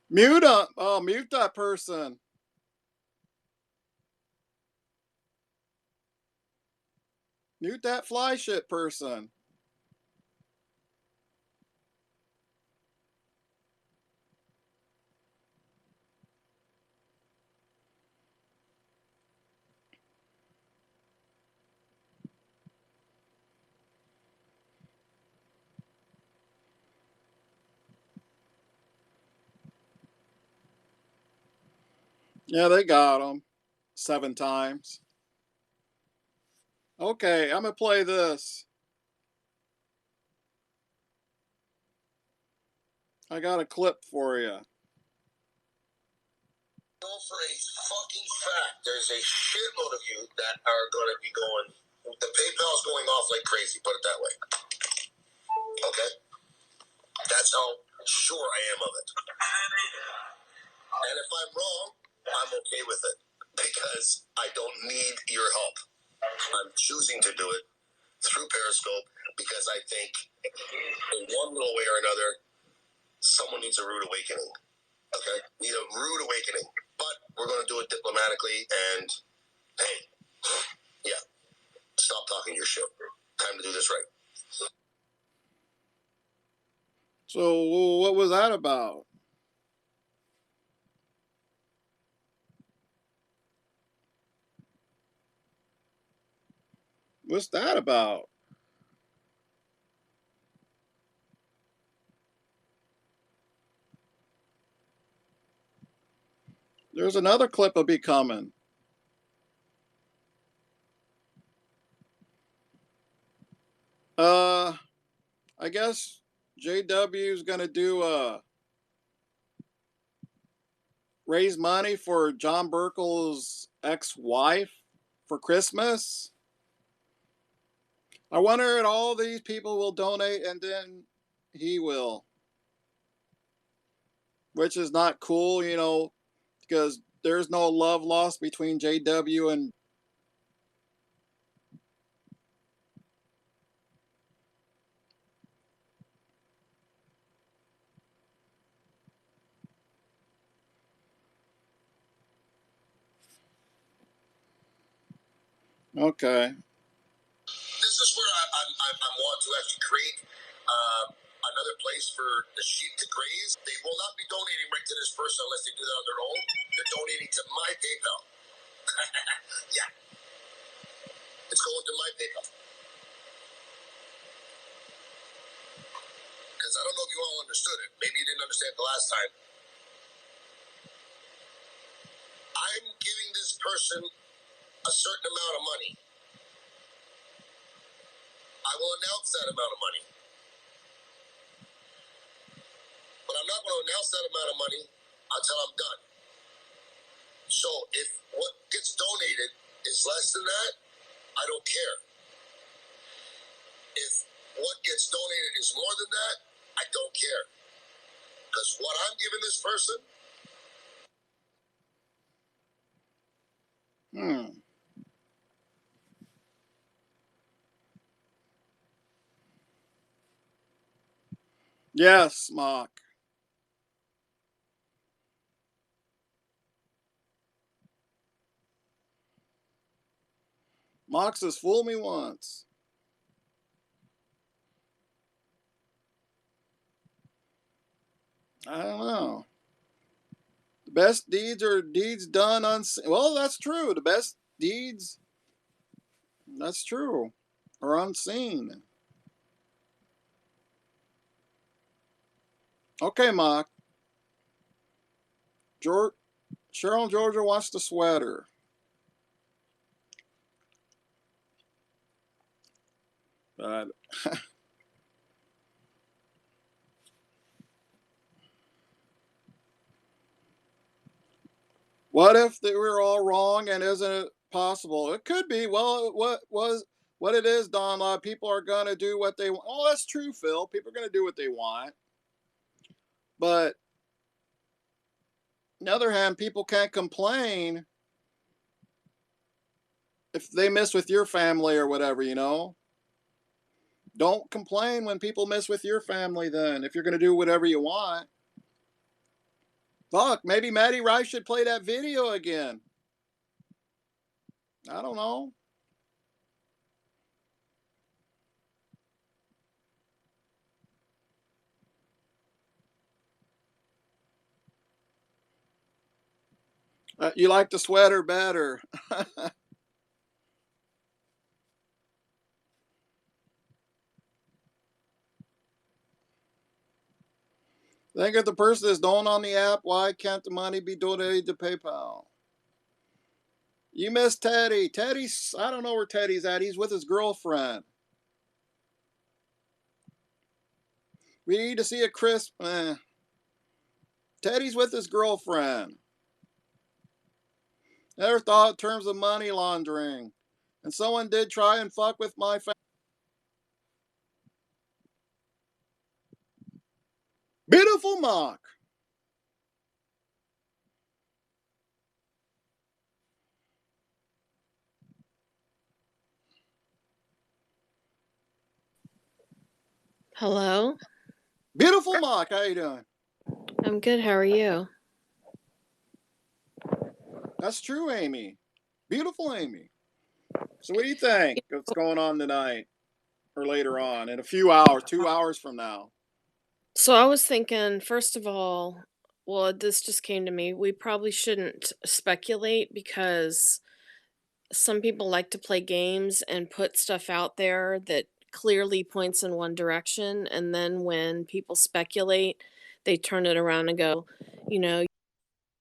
S1: Mute up. Oh, mute that person. Mute that fly shit person. Yeah, they got him 7 times. Okay, I'm gonna play this. I got a clip for you.
S2: Know for a fucking fact, there's a shitload of you that are going to be going. The PayPal's going off like crazy. Put it that way. Okay, that's how sure I am of it. And if I'm wrong, I'm okay with it because I don't need your help. I'm choosing to do it through Periscope because I think in one little way or another, someone needs a rude awakening. Okay, need a rude awakening, but we're going to do it diplomatically and hey, yeah, stop talking your shit. Time to do this right.
S1: So, what was that about? What's that about? There's another clip will be coming. I guess JW is gonna do raise money for John Burkle's ex-wife for Christmas. I wonder if all these people will donate and then he will, which is not cool, because there's no love lost between JW and. Okay.
S2: This is where I want to actually create another place for the sheep to graze. They will not be donating right to this person unless they do that on their own. They're donating to my PayPal. Yeah, it's going to my PayPal. Because I don't know if you all understood it. Maybe you didn't understand the last time. I'm giving this person a certain amount of money. I will announce that amount of money. But I'm not going to announce that amount of money until I'm done. So if what gets donated is less than that, I don't care. If what gets donated is more than that, I don't care. Because what I'm giving this person.
S1: Yes, Mock. Mock says, fool me once. I don't know. The best deeds are deeds done unseen. Well, that's true. The best deeds, that's true, are unseen. Okay, Mock. George, Cheryl Georgia wants the sweater. But what if they were all wrong and isn't it possible? It could be. Well, what it is, Donlod, people are gonna do what they want. Oh, that's true, Phil. People are gonna do what they want. But on the other hand, people can't complain if they miss with your family or whatever, you know? Don't complain when people miss with your family then, if you're gonna do whatever you want. Fuck, maybe Maddie Rice should play that video again. I don't know. You like the sweater better. Think if the person is known on the app, why can't the money be donated to PayPal? You miss Teddy. Teddy's, I don't know where Teddy's at. He's with his girlfriend. We need to see a crisp. Teddy's with his girlfriend. Never thought in terms of money laundering. And someone did try and fuck with my family. Beautiful Mock.
S7: Hello?
S1: Beautiful Mock. How you doing?
S7: I'm good. How are you?
S1: That's true, Amy. Beautiful Amy. So what do you think? What's going on tonight? Or later on? In a few hours, 2 hours from now.
S7: So I was thinking, first of all, well, this just came to me. We probably shouldn't speculate because some people like to play games and put stuff out there that clearly points in one direction. And then when people speculate, they turn it around and go, you know,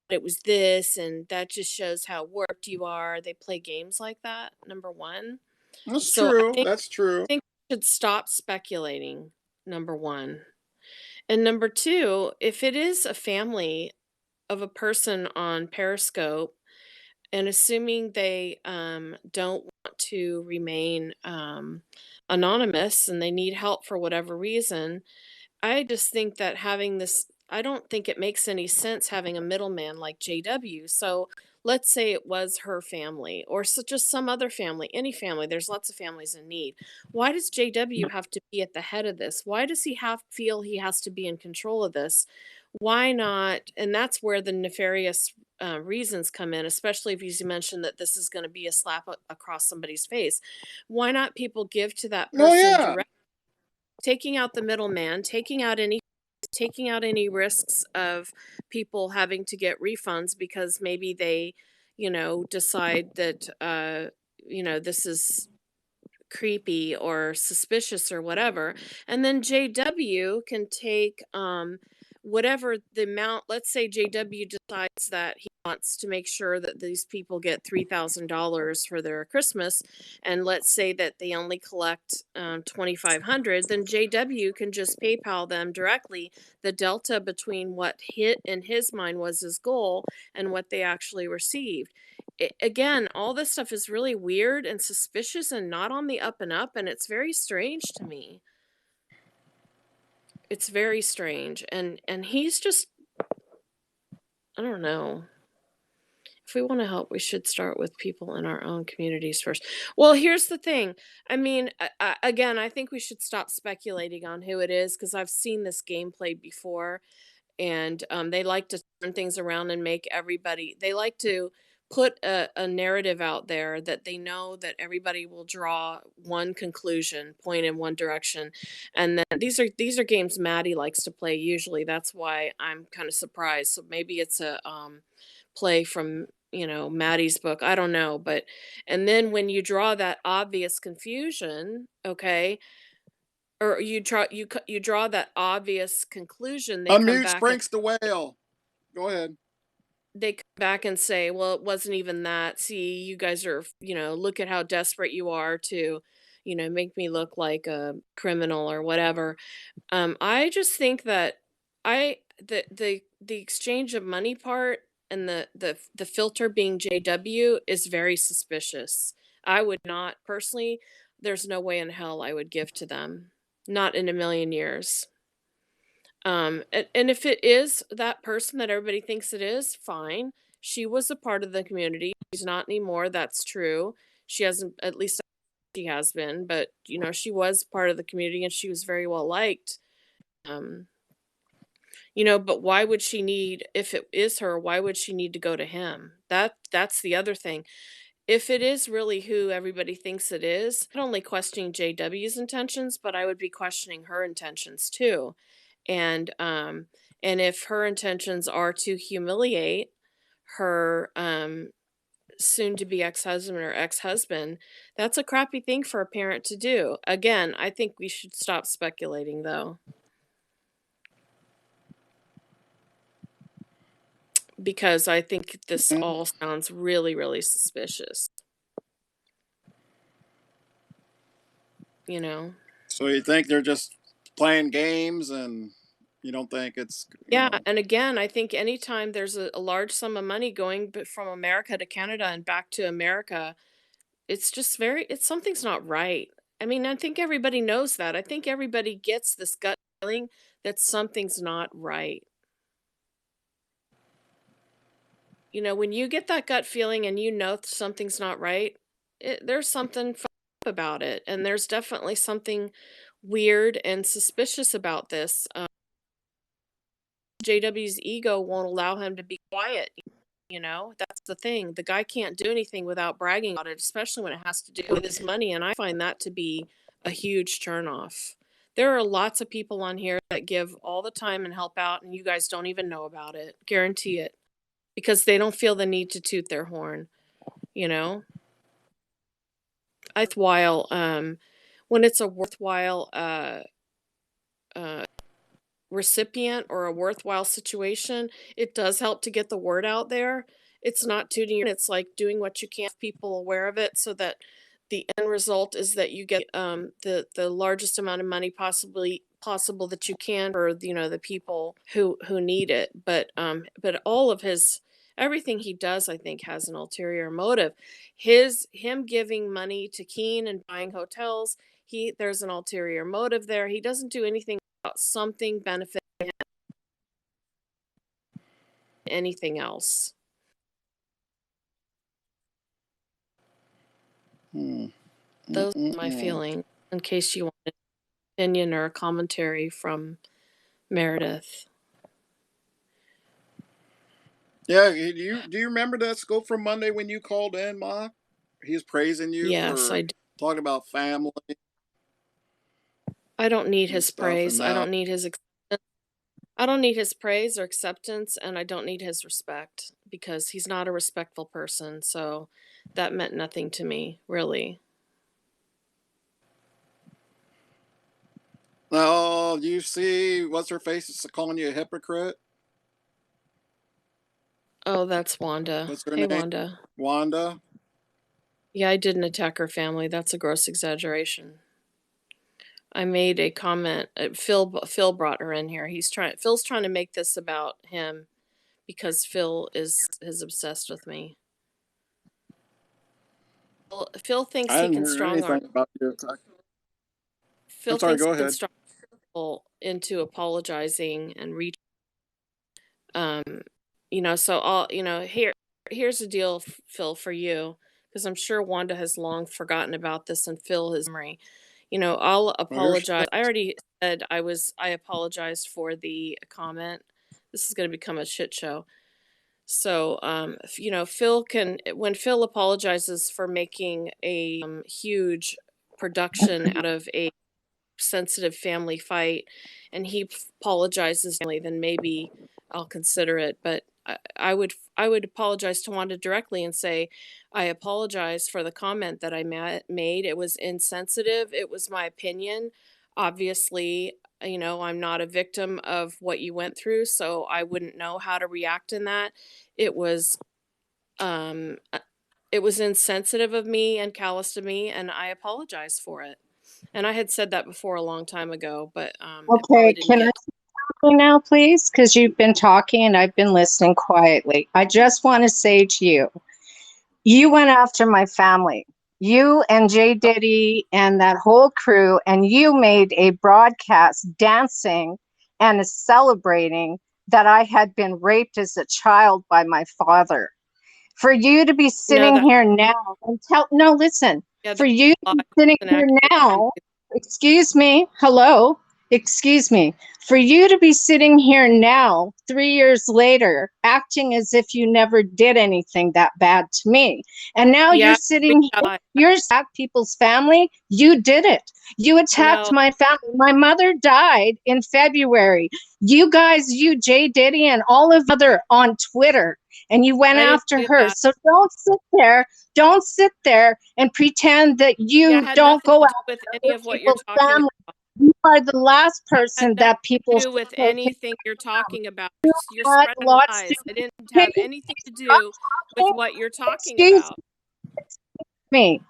S7: it was this, and that just shows how warped you are. They play games like that, number one.
S1: That's
S7: So I
S1: true.
S7: think,
S1: That's true.
S7: I think we should stop speculating, number one. And number two, if it is a family of a person on Periscope, and assuming they don't want to remain anonymous and they need help for whatever reason, I just think that having this, I don't think it makes any sense having a middleman like JW. So let's say it was her family or just some other family, any family. There's lots of families in need. Why does JW have to be at the head of this? Why does he feel he has to be in control of this? Why not? And that's where the nefarious reasons come in, especially if you mentioned that this is going to be a slap across somebody's face. Why not people give to that
S1: Oh
S7: person
S1: yeah.
S7: directly? Taking out the middleman, taking out any risks of people having to get refunds because maybe they, decide that this is creepy or suspicious or whatever. And then JW can take whatever the amount, let's say JW decides that he wants to make sure that these people get $3,000 for their Christmas, and let's say that they only collect 2,500, then JW can just PayPal them directly the delta between what hit in his mind was his goal and what they actually received. Again, all this stuff is really weird and suspicious and not on the up and up, and it's very strange to me. It's very strange, and he's just, I don't know. If we want to help, we should start with people in our own communities first. Well, here's the thing. I mean, again, I think we should stop speculating on who it is because I've seen this game played before, and they like to turn things around and make everybody. They like to put a narrative out there that they know that everybody will draw one conclusion, point in one direction, and then these are games Maddie likes to play. Usually, that's why I'm kind of surprised. So maybe it's a play from Maddie's book. I don't know, but and then when you draw that obvious confusion, okay, or you draw that obvious conclusion, they come
S1: Unmute
S7: back and
S1: Sprinks the whale. Go ahead.
S7: and say, well, it wasn't even that. See, you guys are, look at how desperate you are to, make me look like a criminal or whatever. I just think that the exchange of money part and the filter being JW is very suspicious. I would not personally. There's no way in hell I would give to them. Not in a million years. And if it is that person that everybody thinks it is, fine. She was a part of the community. She's not anymore. That's true. She hasn't, at least she has been, but she was part of the community and she was very well liked. Um, but why would she need, if it is her, why would she need to go to him? That's the other thing. If it is really who everybody thinks it is, not only questioning JW's intentions, but I would be questioning her intentions too. And if her intentions are to humiliate her soon to be ex-husband or ex-husband, that's a crappy thing for a parent to do. Again, I think we should stop speculating though. Because I think this all sounds really, really suspicious.
S1: So you think they're just playing games and you don't think it's,
S7: Yeah, and again, I think anytime there's a large sum of money going from America to Canada and back to America, it's just it's something's not right. I mean, I think everybody knows that. I think everybody gets this gut feeling that something's not right. When you get that gut feeling and something's not right, there's something up about it. And there's definitely something weird and suspicious about this. JW's ego won't allow him to be quiet. That's the thing. The guy can't do anything without bragging about it, especially when it has to do with his money. And I find that to be a huge turnoff. There are lots of people on here that give all the time and help out, and you guys don't even know about it. Guarantee it. Because they don't feel the need to toot their horn. While when it's a worthwhile recipient or a worthwhile situation, it does help to get the word out there. It's not tooting your, it's like doing what you can, people aware of it, so that the end result is that you get the largest amount of money possible that you can for the people who need it. But all of his everything he does, I think, has an ulterior motive. Him giving money to Keene and buying hotels, there's an ulterior motive there. He doesn't do anything about something benefiting him, anything else. Those are my feelings, in case you want an opinion or a commentary from Meredith.
S1: Yeah, do you remember that scope from Monday when you called in, Ma? He's praising you
S7: Yes,
S1: for
S7: I do.
S1: talking about family.
S7: I don't need
S1: And
S7: his
S1: stuff,
S7: praise.
S1: and
S7: I don't need his praise or acceptance, and I don't need his respect because he's not a respectful person. So that meant nothing to me, really.
S1: Oh, you see, what's her face is calling you a hypocrite?
S7: Oh, that's Wanda.
S1: What's her
S7: Hey,
S1: name?
S7: Wanda.
S1: Wanda.
S7: Yeah, I didn't attack her family. That's a gross exaggeration. I made a comment. Phil brought her in here. Phil's trying to make this about him because Phil is obsessed with me. Phil thinks
S1: I
S7: he
S1: didn't
S7: can
S1: hear
S7: strong arm.
S1: anything about your attack.
S7: Phil
S1: I'm sorry.
S7: thinks
S1: Go
S7: he can
S1: ahead.
S7: strong people into apologizing and so all here Here's the deal, Phil, for you, because I'm sure Wanda has long forgotten about this and Phil his memory. You know, I'll
S1: Well, here she
S7: apologize. I already said I apologized for the comment. This is going to become a shit show. So, you know, when Phil apologizes for making a huge production out of a sensitive family fight and he apologizes, then maybe I'll consider it. But I would apologize to Wanda directly and say, I apologize for the comment that I made. It was insensitive. It was my opinion. Obviously, you know, I'm not a victim of what you went through, so I wouldn't know how to react in that. It was um uh, it was insensitive of me and callous to me, and I apologize for it. And I had said that before a long time ago, but it probably
S8: Okay,
S7: didn't
S8: can I
S7: get.
S8: say something now, please? Because you've been talking and I've been listening quietly. I just want to say to you, you went after my family. You and Jay Diddy and that whole crew, and you made a broadcast dancing and celebrating that I had been raped as a child by my father. For you to be
S7: No,
S8: sitting
S7: that
S8: here now and no, listen,
S7: yeah,
S8: for
S7: that's
S8: you
S7: a
S8: to
S7: lie.
S8: be sitting
S7: That's
S8: here
S7: inaccurate. You can
S8: now, excuse me, hello, excuse me, for you to be sitting here now, 3 years later, acting as if you never did anything that bad to me. And now you're
S7: yeah, big
S8: sitting here,
S7: lie.
S8: you're attacked people's family. You did it. You attacked
S7: No,
S8: my family. My mother died in February. You guys, you, Jay Diddy, and all of other on Twitter, and you went
S7: I didn't
S8: after
S7: do
S8: her.
S7: that.
S8: So don't sit there and pretend that
S7: Yeah, it
S8: you
S7: had
S8: don't
S7: nothing
S8: go
S7: to do with
S8: after
S7: any
S8: other
S7: of what you're
S8: people's
S7: talking
S8: family.
S7: about.
S8: You are the last
S7: That had
S8: person
S7: nothing
S8: that
S7: to
S8: people
S7: do
S8: should
S7: with
S8: take into
S7: anything you're
S8: account.
S7: talking about.
S8: You
S7: You're
S8: had
S7: spreading
S8: lots to
S7: lies. It didn't
S8: can
S7: have
S8: you
S7: anything to
S8: stop
S7: do with
S8: talking?
S7: what you're talking
S8: Excuse
S7: about.
S8: me.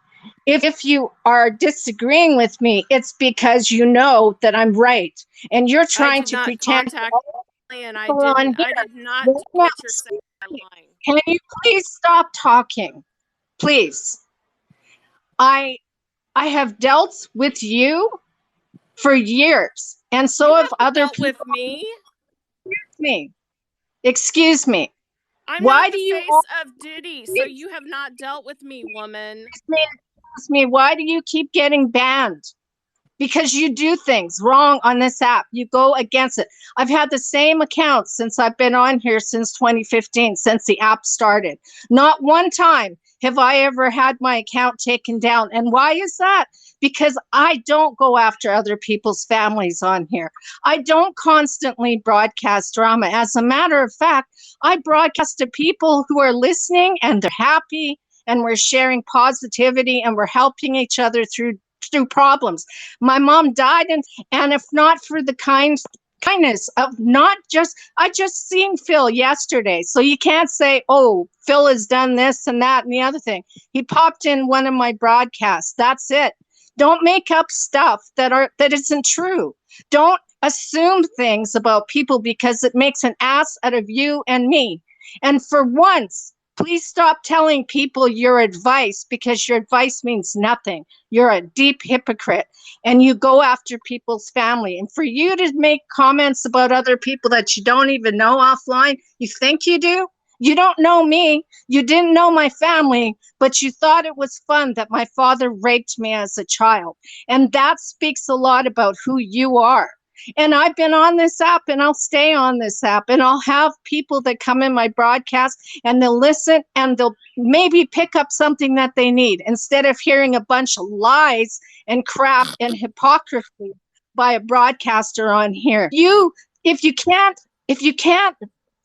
S8: If you are disagreeing with me, it's because you know that I'm right. And you're
S7: I
S8: trying
S7: did
S8: to
S7: not
S8: pretend that
S7: contact
S8: all
S7: Lee, and
S8: the people on
S7: I
S8: here
S7: did not
S8: won't
S7: do
S8: now
S7: what you're saying. You're
S8: speak.
S7: lying.
S8: Can you please stop talking? Please. I I have dealt with you for years, and
S7: You
S8: so have
S7: haven't
S8: other
S7: dealt
S8: people.
S7: with me.
S8: Excuse me. Excuse me.
S7: I'm not
S8: Why
S7: the
S8: do you
S7: face
S8: always
S7: of Diddy, so you have not dealt with me, woman.
S8: excuse me? Why do you keep getting banned? Because you do things wrong on this app. You go against it. I've had the same account since I've been on here since 2015, since the app started. Not one time have I ever had my account taken down. And why is that? Because I don't go after other people's families on here. I don't constantly broadcast drama. As a matter of fact, I broadcast to people who are listening and they're happy and we're sharing positivity and we're helping each other through problems. My mom died, and if not for the kindness of not just I just seen Phil yesterday. So you can't say, oh, Phil has done this and that and the other thing. He popped in one of my broadcasts. That's it. Don't make up stuff that isn't true. Don't assume things about people because it makes an ass out of you and me. And for once, please stop telling people your advice because your advice means nothing. You're a deep hypocrite and you go after people's family. And for you to make comments about other people that you don't even know offline, you think you do? You don't know me. You didn't know my family, but you thought it was fun that my father raped me as a child. And that speaks a lot about who you are. And I've been on this app and I'll stay on this app and I'll have people that come in my broadcast and they'll listen and they'll maybe pick up something that they need instead of hearing a bunch of lies and crap and hypocrisy by a broadcaster on here. If you can't if you can't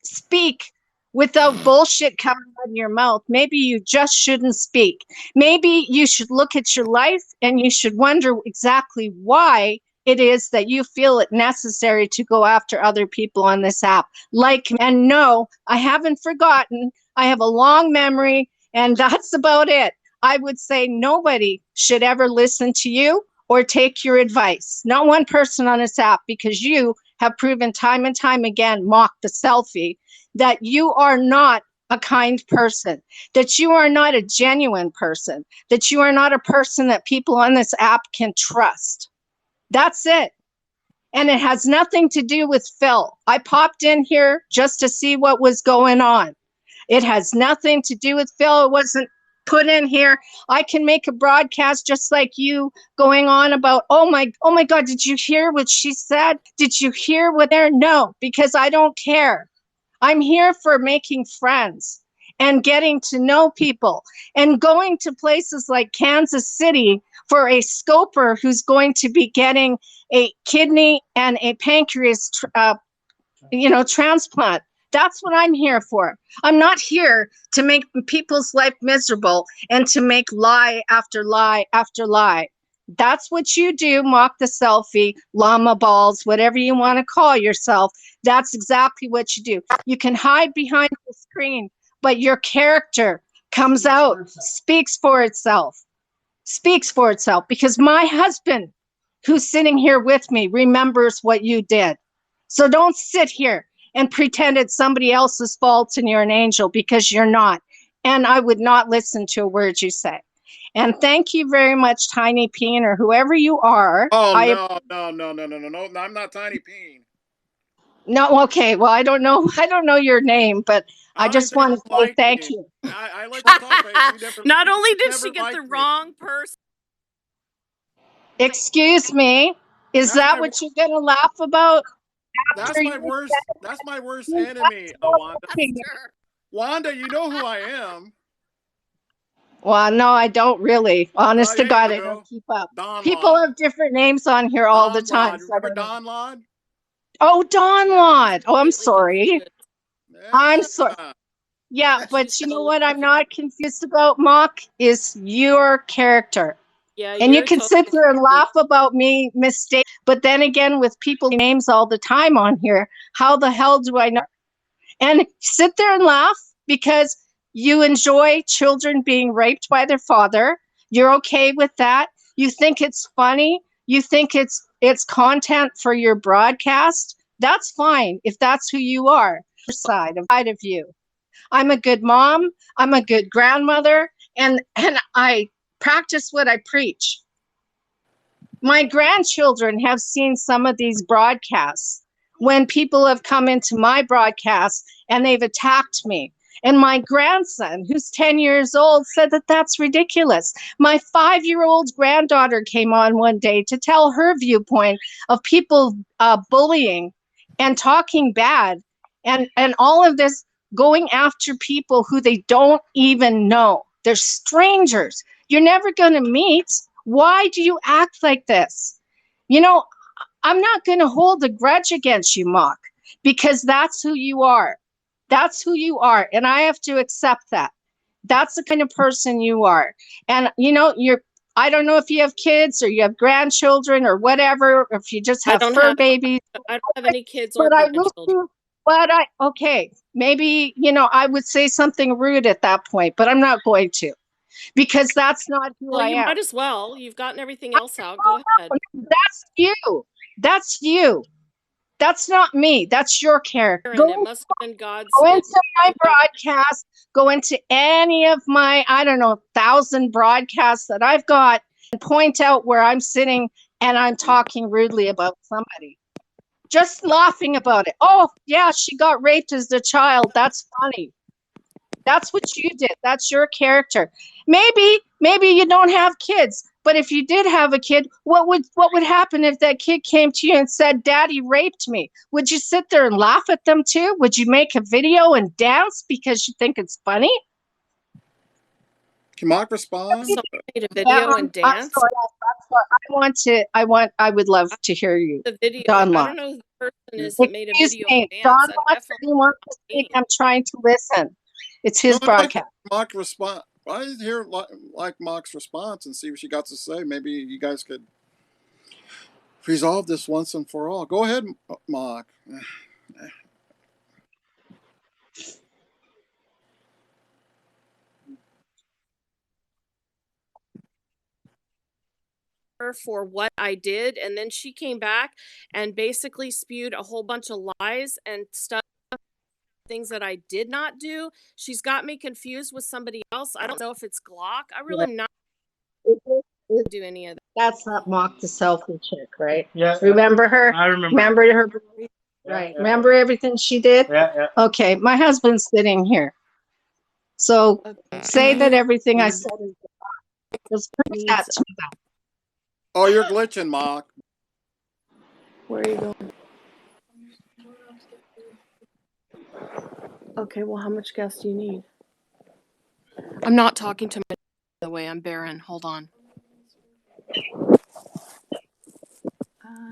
S8: speak without bullshit coming out of your mouth, maybe you just shouldn't speak. Maybe you should look at your life and you should wonder exactly why it is that you feel it necessary to go after other people on this app. Like, and no, I haven't forgotten. I have a long memory, and that's about it. I would say nobody should ever listen to you or take your advice. Not one person on this app, because you have proven time and time again, mock the selfie, that you are not a kind person, that you are not a genuine person, that you are not a person that people on this app can trust. That's it. And it has nothing to do with Phil. I popped in here just to see what was going on. It has nothing to do with Phil. It wasn't put in here. I can make a broadcast just like you going on about, oh my God, did you hear what she said? Did you hear what there? No, because I don't care. I'm here for making friends and getting to know people and going to places like Kansas City for a scoper who's going to be getting a kidney and a pancreas transplant. That's what I'm here for. I'm not here to make people's life miserable and to make lie after lie after lie. That's what you do, mock the selfie, llama balls, whatever you want to call yourself. That's exactly what you do. You can hide behind the screen, but your character comes out, speaks for itself, because my husband, who's sitting here with me, remembers what you did. So don't sit here and pretend it's somebody else's fault and you're an angel, because you're not. And I would not listen to a word you say. And thank you very much, Tiny Peen, or whoever you are.
S1: Oh, no. I'm not Tiny Peen.
S8: No, okay. Well, I don't know your name, but I just want to say thank you.
S1: I let you talk, but
S7: Not only did she get the wrong person.
S8: Excuse me. Is that what you're going to laugh about?
S1: That's my worst enemy, Wanda. Wanda, you know who I am.
S8: Well, no, I don't really. Honest to God, I don't keep up. People have different names on here all the time.
S1: Remember Donlod?
S8: Oh, Donlod. Oh, I'm sorry. I'm sorry. Yeah, but you know what I'm not confused about, Mock, is your character.
S7: Yeah,
S8: and you can sit there and laugh about me mistake, but then again, with people names all the time on here, how the hell do I know? And sit there and laugh because you enjoy children being raped by their father. You're okay with that. You think it's funny. You think it's content for your broadcast. That's fine if that's who you are. Side of you. I'm a good mom. I'm a good grandmother, and I practice what I preach. My grandchildren have seen some of these broadcasts when people have come into my broadcast and they've attacked me. And my grandson, who's 10 years old, said that that's ridiculous. My 5-year-old granddaughter came on one day to tell her viewpoint of people bullying and talking bad and all of this, going after people who they don't even know. They're strangers you're never going to meet. Why do you act like this? You know, I'm not going to hold a grudge against you, Mock, because that's who you are. That's who you are. And I have to accept that. That's the kind of person you are. And, I don't know if you have kids or you have grandchildren or whatever, or if you just have babies.
S7: I don't have any kids or grandchildren.
S8: Okay, maybe, I would say something rude at that point, but I'm not going to. Because that's not who I am.
S7: You might as well. You've gotten everything else out. Go ahead.
S8: That's you. That's you. That's not me. That's your character.
S7: And it must have been God's.
S8: Go into my broadcast. Go into any of my, 1,000 broadcasts that I've got and point out where I'm sitting and I'm talking rudely about somebody. Just laughing about it. Oh, yeah, she got raped as a child. That's funny. That's what you did. That's your character. Maybe you don't have kids, but if you did have a kid, what would happen if that kid came to you and said, "Daddy raped me"? Would you sit there and laugh at them too? Would you make a video and dance because you think it's funny?
S1: Can Mark respond?
S7: Made a video and dance.
S8: I would love to hear you.
S7: The video.
S8: Donlod.
S7: I don't know who the person is that made a video and dance.
S8: Donlod, I'm trying to listen. It's his broadcast.
S1: Mock respond. I hear like Mock's response and see what she got to say. Maybe you guys could resolve this once and for all. Go ahead, Mock.
S7: For what I did, and then she came back and basically spewed a whole bunch of lies and stuff, things that I did not do. She's got me confused with somebody else. I don't know if it's Glock. I really am not do any of that.
S8: That's not Mock the selfie chick, right?
S9: Yeah.
S8: Remember her?
S9: I remember.
S8: Remember her? Right. Yeah. Remember everything she did?
S9: Yeah.
S8: Okay. My husband's sitting here. So
S7: Okay.
S8: say that everything I said is just prove that
S7: Needs.
S8: to me.
S1: Oh, you're glitching, Mock.
S7: Where are you going? Okay, well, how much gas do you need? I'm not talking to my. By the way, I'm Baron. Hold on.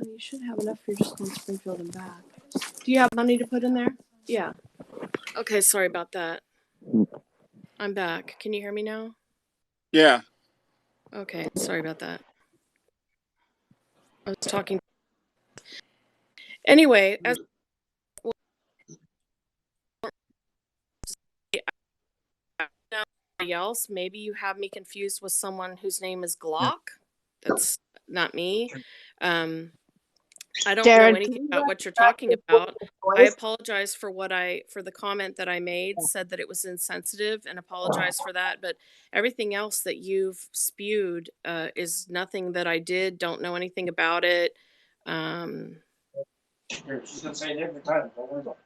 S7: You should have enough for just going to Springfield and back. Do you have money to put in there? Yeah. Okay, sorry about that. I'm back. Can you hear me now?
S1: Yeah.
S7: Okay, sorry about that. I was talking. Anyway, as somebody else, maybe you have me confused with someone whose name is Glock. That's not me. I don't know
S8: Darren,
S7: anything about what you're talking about. I apologize for for the comment that I made, said that it was insensitive, and apologize for that. But everything else that you've spewed is nothing that I did. Don't know anything about it.
S9: She's gonna say it every time. Don't worry about it.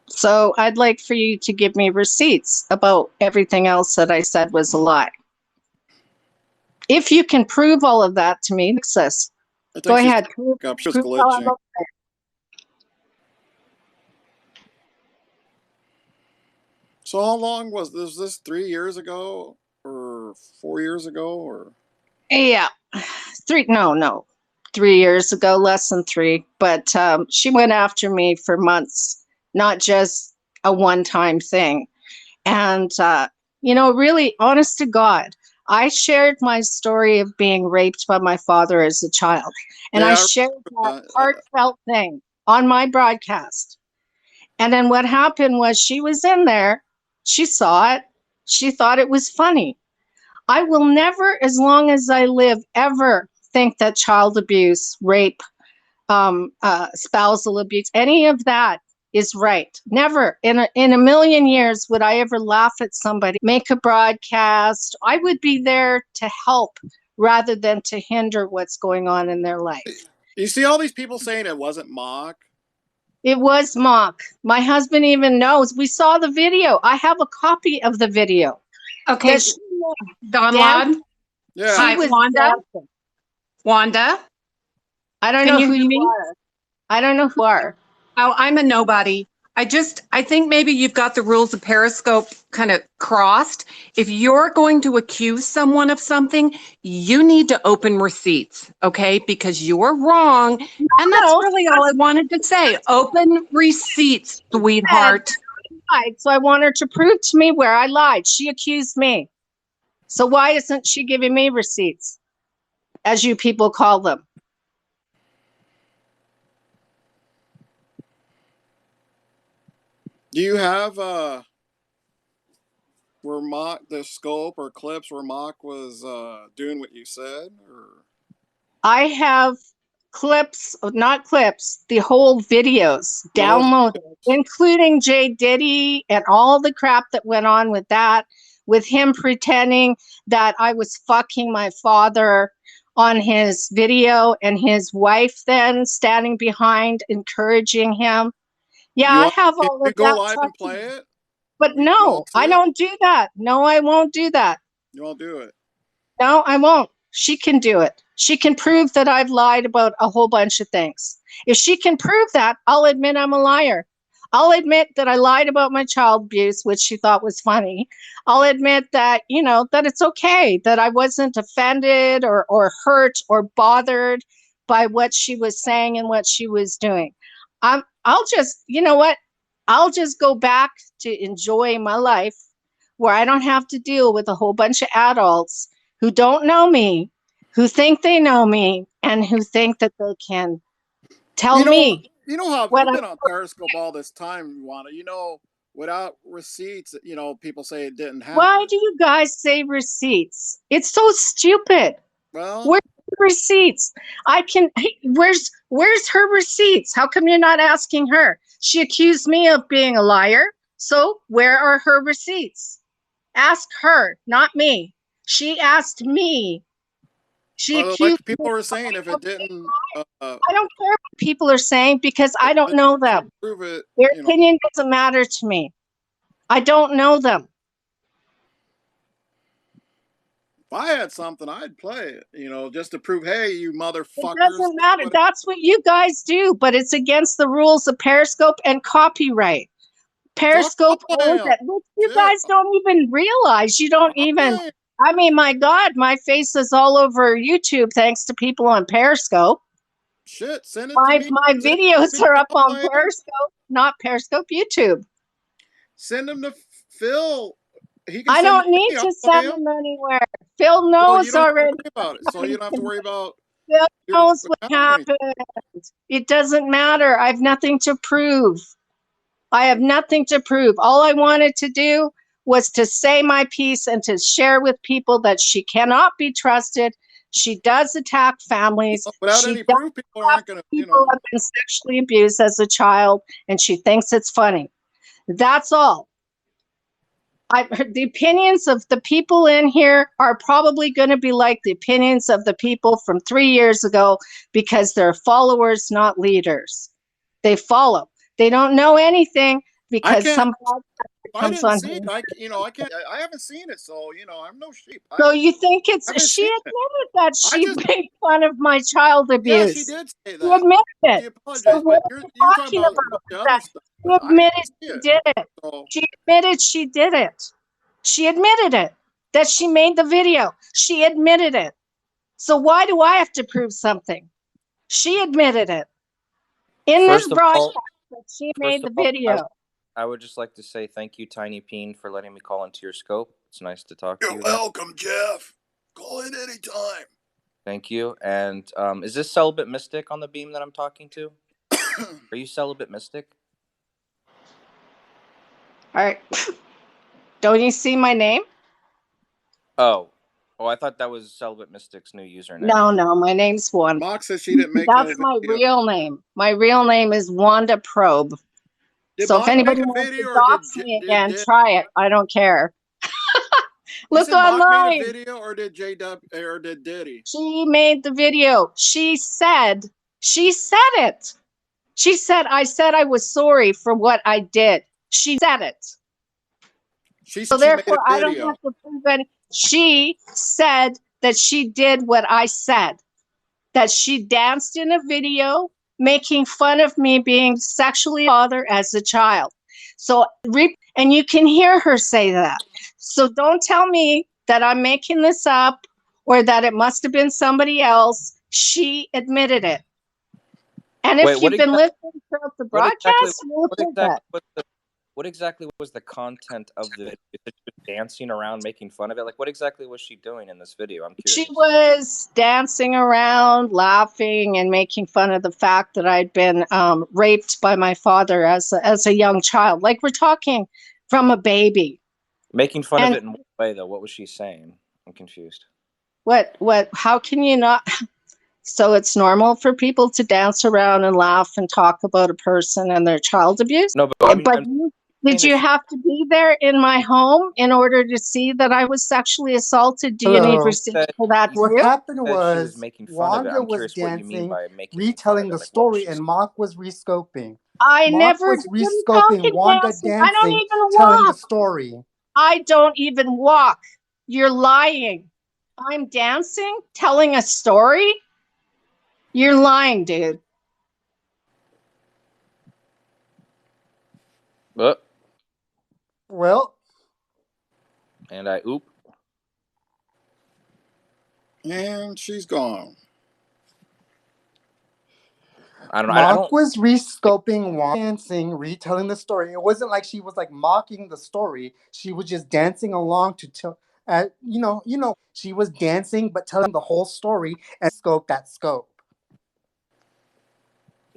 S8: So I'd like for you to give me receipts about everything else that I said was a lie. If you can prove all of that to me, Alexis, go ahead.
S1: She's glitching. So how long was this 3 years ago or 4 years ago or?
S8: Yeah, 3 years ago, less than 3. But she went after me for months, not just a one-time thing. And, really, honest to God, I shared my story of being raped by my father as a child. And I shared that heartfelt thing on my broadcast. And then what happened was she was in there. She saw it. She thought it was funny. I will never, as long as I live, ever think that child abuse, rape, spousal abuse, any of that is right. Never in a million years would I ever laugh at somebody, make a broadcast. I would be there to help rather than to hinder what's going on in their life.
S1: You see all these people saying it wasn't Mock?
S8: It was Mock. My husband even knows. We saw the video. I have a copy of the video.
S10: Okay, Donlod.
S1: Yeah.
S10: Hi, Wanda. Wanda.
S8: I don't know who you are. I don't know who you are.
S10: Oh, I'm a nobody. I think maybe you've got the rules of Periscope kind of crossed. If you're going to accuse someone of something, you need to open receipts, okay? Because you're wrong. And that's really all I wanted to say. Open receipts, sweetheart.
S8: So I want her to prove to me where I lied. She accused me. So why isn't she giving me receipts, as you people call them?
S1: Do you have where Mock the scope or clips where Mock was doing what you said, or?
S8: I have clips, not clips, the whole videos downloaded, including Jay Diddy and all the crap that went on with that, with him pretending that I was fucking my father on his video and his wife then standing behind encouraging him. Yeah, I have all of that.
S1: Go live and play it?
S8: But no, I don't do that. No, I won't do that.
S1: You won't do it?
S8: No, I won't. She can do it. She can prove that I've lied about a whole bunch of things. If she can prove that, I'll admit I'm a liar. I'll admit that I lied about my child abuse, which she thought was funny. I'll admit that, that it's okay, that I wasn't offended or hurt or bothered by what she was saying and what she was doing. I'll just, you know what? I'll just go back to enjoy my life where I don't have to deal with a whole bunch of adults who don't know me, who think they know me, and who think that they can tell me.
S1: You know how you've been on Periscope all this time, Wanda. Without receipts, people say it didn't happen.
S8: Why do you guys say receipts? It's so stupid.
S1: Well,
S8: where's the receipts? Where's her receipts? How come you're not asking her? She accused me of being a liar. So where are her receipts? Ask her, not me. She asked me. She
S1: Like
S8: accused me
S1: people
S8: of
S1: were saying, if
S8: lying.
S1: it didn't,
S8: I don't care what people are saying because I don't
S1: it
S8: know them.
S1: prove it,
S8: Their
S1: you know.
S8: opinion doesn't matter to me. I don't know them.
S1: If I had something, I'd play it, just to prove, hey, you
S8: It
S1: motherfuckers.
S8: doesn't matter. That's what you guys do, but it's against the rules of Periscope and copyright. Periscope owns it, which you
S1: Shit.
S8: guys don't even realize. You don't even. I mean, my God, my face is all over YouTube thanks to people on Periscope.
S1: Shit, send it to me.
S8: My videos are up on Periscope, not Periscope, YouTube.
S1: Send them to Phil. He can
S8: I
S1: send
S8: don't
S1: them to
S8: need
S1: me.
S8: to send them anywhere. Phil
S1: Well, you
S8: knows
S1: don't have to
S8: already.
S1: worry about it. So you don't have to worry about
S8: Phil knows what
S1: account or anything.
S8: happened. It doesn't matter. I have nothing to prove. I have nothing to prove. All I wanted to do was to say my piece and to share with people that she cannot be trusted. She does attack families.
S1: Without
S8: She
S1: any
S8: does
S1: proof, people aren't going to,
S8: people have been sexually abused as a child, and she thinks it's funny. That's all. The opinions of the people in here are probably going to be like the opinions of the people from 3 years ago because they're followers, not leaders. They follow. They don't know anything because some
S1: I
S8: comes
S1: didn't
S8: on
S1: see
S8: here.
S1: it. I can't. I haven't seen it, so I'm no sheep.
S8: So you think
S1: I
S8: it's
S1: haven't
S8: she
S1: seen
S8: admitted that
S1: I
S8: she
S1: just
S8: made fun of my child
S1: yeah, she
S8: abuse.
S1: did say
S8: She
S1: that.
S8: admitted
S1: She
S8: it. So
S1: apologized,
S8: what
S1: but
S8: are
S1: you're
S8: you
S1: talking
S8: talking
S1: about a
S8: about?
S1: bunch of
S8: That
S1: other stuff.
S8: she
S1: I didn't
S8: admitted
S1: see
S8: she
S1: it.
S8: did it.
S1: So
S8: She admitted she did it. She admitted it. That she made the video. She admitted it. So why do I have to prove something? She admitted it in this
S11: First of all,
S8: broadcast that she made the video.
S11: I would just like to say thank you, Tiny Peen, for letting me call into your scope. It's nice to talk to you.
S1: You're welcome, Jeff. Call in anytime.
S11: Thank you. And is this Celibate Mystic on the beam that I'm talking to? Are you Celibate Mystic?
S8: All right. Don't you see my name?
S11: Oh, I thought that was Celibate Mystic's new username.
S8: No, my name's Wanda.
S1: Mock says she didn't make
S8: That's
S1: no
S8: my
S1: video.
S8: real name. My real name is Wanda Probe.
S1: Did
S8: So
S1: Mock
S8: if anybody
S1: make a
S8: wants to
S1: video, or
S8: dox me again, try it. I don't care. Look
S1: Mock made a
S8: online.
S1: video, or did or did Diddy?
S8: She made the video. She said it. She said, I said I was sorry for what I did. She said it.
S1: She
S8: So
S1: said she made
S8: therefore,
S1: a
S8: I don't
S1: video.
S8: have to prove it. She said that she did what I said. That she danced in a video making fun of me being sexually bothered as a child. So, and you can hear her say that. So don't tell me that I'm making this up or that it must have been somebody else. She admitted it. And if you've been listening throughout the broadcast, you'll hear that.
S11: What exactly was the content of the video? She was dancing around, making fun of it? Like, what exactly was she doing in this video? I'm curious.
S8: She was dancing around, laughing, and making fun of the fact that I'd been raped by my father as a young child. Like, we're talking from a baby.
S11: Making fun of it in what way, though? What was she saying? I'm confused.
S8: How can you not? So it's normal for people to dance around and laugh and talk about a person and their child abuse?
S11: No, but
S8: did you have to be there in my home in order to see that I was sexually assaulted? Do you need receipts for that
S12: What
S8: too?
S12: happened
S11: she was
S12: was
S11: making fun of it.
S12: Wanda
S11: I'm
S12: was
S11: curious what you mean
S12: dancing,
S11: by making
S12: retelling
S11: fun of
S12: the
S11: it. Like, what was
S12: story,
S11: she
S12: and
S11: saying?
S12: Mock was rescoping.
S8: I
S12: Mock
S8: never
S12: was
S8: didn't
S12: rescoping
S8: talk
S12: Wanda
S8: dancing. I don't
S12: dancing,
S8: even
S12: telling the
S8: walk.
S12: story.
S8: I don't even walk. You're lying. I'm dancing, telling a story? You're lying, dude.
S12: Well.
S11: And I oop.
S1: And she's gone.
S11: I don't know.
S12: Mock was rescoping Wanda dancing, retelling the story. It wasn't like she was like mocking the story. She was just dancing along to tell. She was dancing but telling the whole story and scope that scope.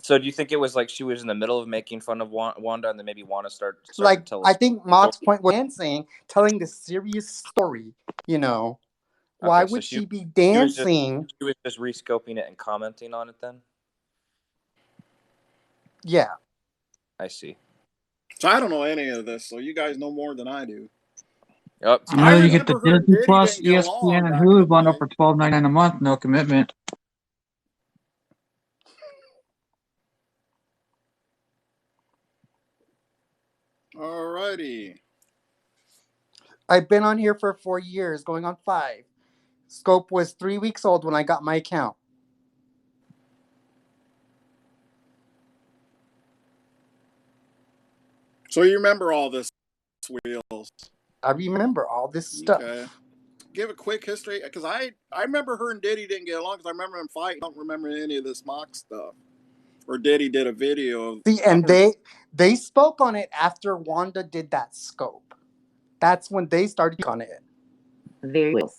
S11: So do you think it was like she was in the middle of making fun of Wanda, and then maybe Wanda started
S12: Like,
S11: to tell?
S12: I think Mock's point was dancing, telling the serious story. Why
S11: Okay, so
S12: would she be dancing?
S11: She was just rescoping it and commenting on it then?
S12: Yeah.
S11: I see.
S1: So I don't know any of this, so you guys know more than I do.
S11: Yep.
S13: I know
S1: I
S13: you get the
S1: remember her and
S13: Disney
S1: Diddy
S13: Plus,
S1: didn't get
S13: ESPN,
S1: along
S13: and
S1: back in the
S13: Hulu bundle
S1: day.
S13: for $12.99 a month, no commitment.
S1: Alrighty.
S12: I've been on here for 4 years, going on 5. Scope was 3 weeks old when I got my account.
S1: So you remember all this, Wheels?
S12: I remember all this stuff.
S1: Okay. Give a quick history, because I remember her and Diddy didn't get along, because I remember them fighting. I don't remember any of this mock stuff. Or Diddy did a video of.
S12: See, and they spoke on it after Wanda did that scope. That's when they started on it.
S14: Very well.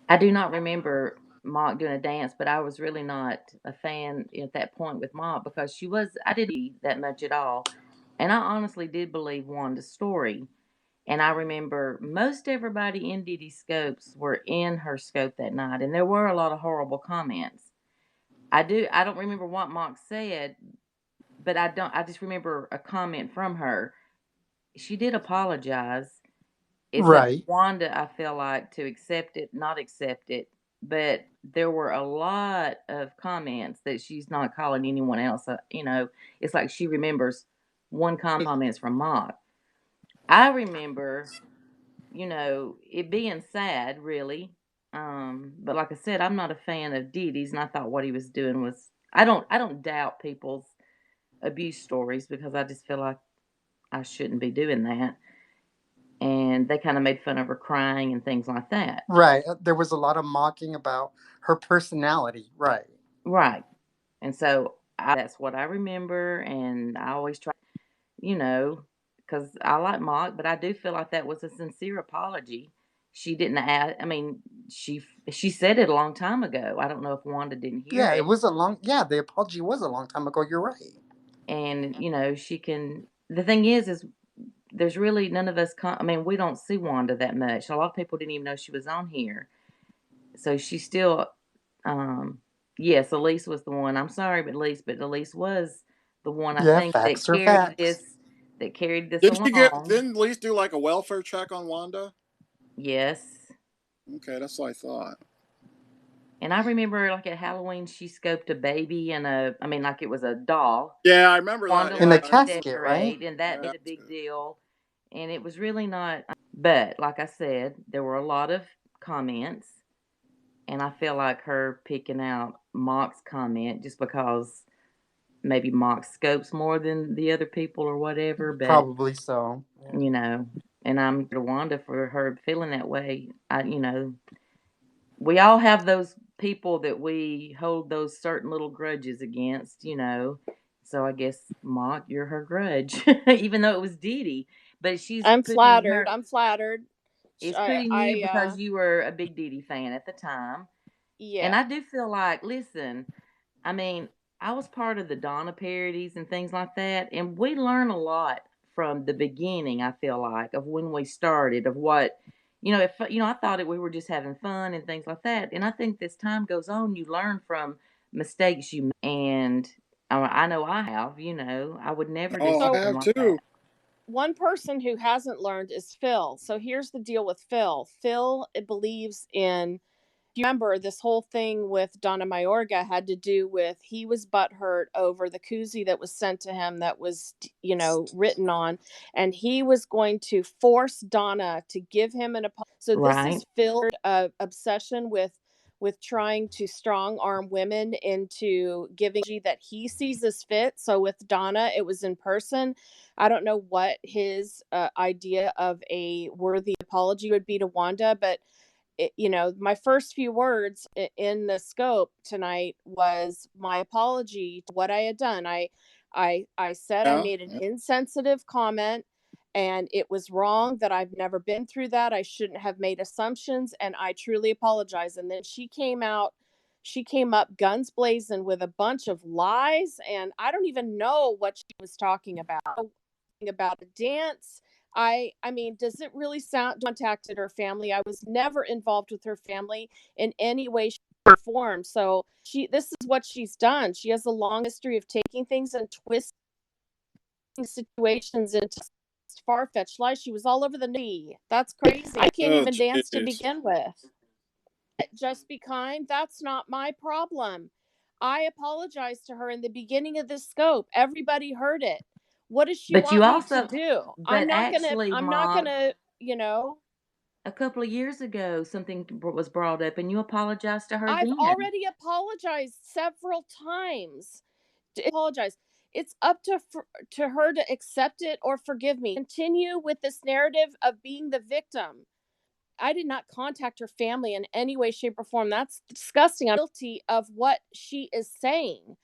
S14: I do not remember Mock doing a dance, but I was really not a fan at that point with Mock because I didn't read that much at all. And I honestly did believe Wanda's story. And I remember most everybody in Diddy's scopes were in her scope that night, and there were a lot of horrible comments. I don't remember what Mock said, but I just remember a comment from her. She did apologize. It's up to
S12: Right.
S14: Wanda, I feel like, to accept it, not accept it. But there were a lot of comments that she's not calling anyone else. It's like she remembers one comments from Mock. I remember, it being sad, really. But like I said, I'm not a fan of Diddy's, and I thought what he was doing was. I don't doubt people's abuse stories because I just feel like I shouldn't be doing that. And they kind of made fun of her crying and things like that.
S12: Right. There was a lot of mocking about her personality. Right.
S14: Right. And so that's what I remember. And I always try, because I like Mock, but I do feel like that was a sincere apology. She didn't add, I mean, she said it a long time ago. I don't know if Wanda didn't hear
S12: Yeah,
S14: it.
S12: the apology was a long time ago. You're right.
S14: And, the thing is there's really none of us, we don't see Wanda that much. A lot of people didn't even know she was on here. So she still, yes, Elise was the one. I'm sorry, but Elise was the one I
S12: Yeah,
S14: think
S12: facts are facts.
S14: that carried this along.
S1: Didn't Elise do like a welfare check on Wanda?
S14: Yes.
S1: Okay, that's what I thought.
S14: And I remember like at Halloween she scoped a baby and like it was a doll.
S1: Yeah, I remember
S14: Wanda
S1: that.
S12: In the
S14: liked
S1: Yeah,
S14: to
S12: casket, right?
S14: decorate and that
S1: yeah.
S14: made a big deal. And it was really not, but like I said, there were a lot of comments. And I feel like her picking out Mock's comment just because maybe Mock scopes more than the other people or whatever, but
S12: Probably so.
S14: and I'm to Wanda for her feeling that way. We all have those people that we hold those certain little grudges against. So I guess Mock, you're her grudge, even though it was Dee. But she's
S7: I'm
S14: putting
S7: flattered.
S14: her.
S7: I'm flattered.
S14: It's
S7: I,
S14: putting you
S7: I
S14: because you were a big Dee fan at the time. And
S7: yeah.
S14: I do feel like, listen, I mean, I was part of the Donna parodies and things like that, and we learn a lot from the beginning. I feel like of when we started, of what if I thought we were just having fun and things like that, and I think as time goes on, you learn from mistakes you make, and I know I have. I would never do
S1: Oh, I
S14: something
S1: have
S14: like that.
S1: too.
S7: One person who hasn't learned is Phil. So here's the deal with Phil. Phil believes in. You remember this whole thing with Donna Mayorga had to do with he was butthurt over the koozie that was sent to him that was written on, and he was going to force Donna to give him an apology. So this
S14: Right.
S7: is Phil's obsession with trying to strong arm women into giving that he sees as fit. So with Donna, it was in person. I don't know what his idea of a worthy apology would be to Wanda, but my first few words in the scope tonight was my apology to what I had done. I said I
S1: Yeah.
S7: made an insensitive comment and it was wrong, that I've never been through that. I shouldn't have made assumptions and I truly apologize. And then she came up guns blazing with a bunch of lies, and I don't even know what she was talking about a dance. I mean, does it really sound contacted her family? I was never involved with her family in any way, shape, or form. So this is what she's done. She has a long history of taking things and twisting situations into far-fetched lies. She was all over the news. That's crazy. I can't even dance to
S1: jeez.
S7: begin with. Just be kind. That's not my problem. I apologized to her in the beginning of this scope. Everybody heard it. What does she
S14: But you
S7: want me to
S14: also,
S7: do?
S14: but actually,
S7: I'm not
S14: Mom,
S7: gonna, you know.
S14: a couple of years ago, something was brought up, and you apologized to her
S7: I've
S14: then.
S7: already apologized several times. Apologize. It's up to her to accept it or forgive me. Continue with this narrative of being the victim. I did not contact her family in any way, shape, or form. That's disgusting. I'm guilty of what she is saying.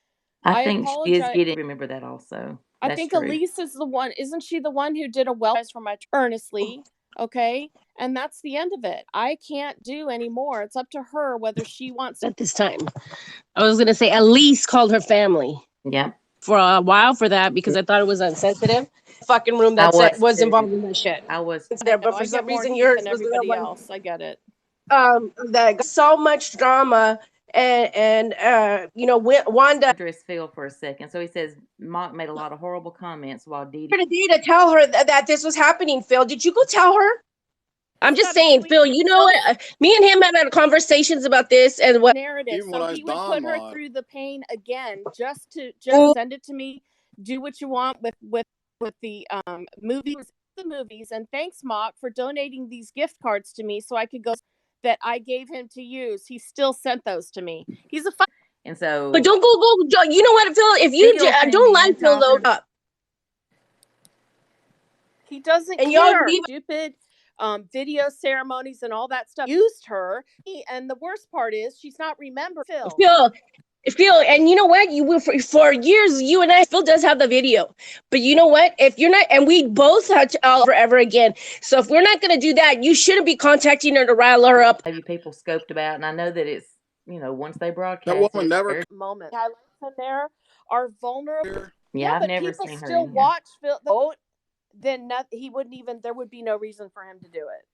S14: I
S7: I
S14: think she is
S7: apologize.
S14: getting. Remember that also.
S7: I
S14: That's
S7: think
S14: true.
S7: Elise is the one. Isn't she the one who did a well for my earnestly? Okay. And that's the end of it. I can't do anymore. It's up to her whether she wants
S15: At this time, I was gonna say Elise called her family
S14: Yeah.
S15: for a while for that because I thought it was insensitive. Fucking room
S14: I
S15: that
S14: was
S15: was
S14: too.
S15: involved in that shit.
S14: I was.
S15: It's
S7: I
S15: there,
S7: know
S15: but for
S7: I
S15: some
S7: get more
S15: reason
S7: heat
S15: yours
S7: than
S15: was the
S7: everybody
S15: one.
S7: else. I get it.
S15: That got so much drama, and you know, Wanda
S14: Address Phil for a second. So he says Mock made a lot of horrible comments while Dee
S15: to tell her that this was happening. Phil, did you go tell her? I'm just saying, Phil. You know what? Me and him have had conversations about this and what
S7: Narrative.
S1: Even when
S7: So
S1: I was
S7: he would put her
S1: Donlod.
S7: through the pain again, just to just send it to me. Do what you want with the movies. And thanks, Mock, for donating these gift cards to me so I could go. That I gave him to use. He still sent those to me. He's a fun.
S14: and so.
S15: But don't go. You know what, Phil? If you
S14: Phil came
S15: don't
S14: in
S15: like Phil,
S14: talking
S15: though,
S7: He doesn't
S15: and y'all
S7: care.
S15: leave
S7: Stupid video ceremonies and all that stuff. Used her. And the worst part is she's not remember
S15: Phil, and you know what? You will for years. You and I, Phil does have the video, but you know what? If you're not, and we both had to forever again. So if we're not going to do that, you shouldn't be contacting her to rile her up.
S14: Maybe people scoped about, and I know that it's once they broadcast
S1: That woman never.
S7: moment. Highlights in there are vulnerable.
S14: Yeah, I've
S7: but
S14: never
S7: people
S14: seen her
S7: still
S14: in here.
S7: watch Phil. Oh, then he wouldn't even. There would be no reason for him to do it.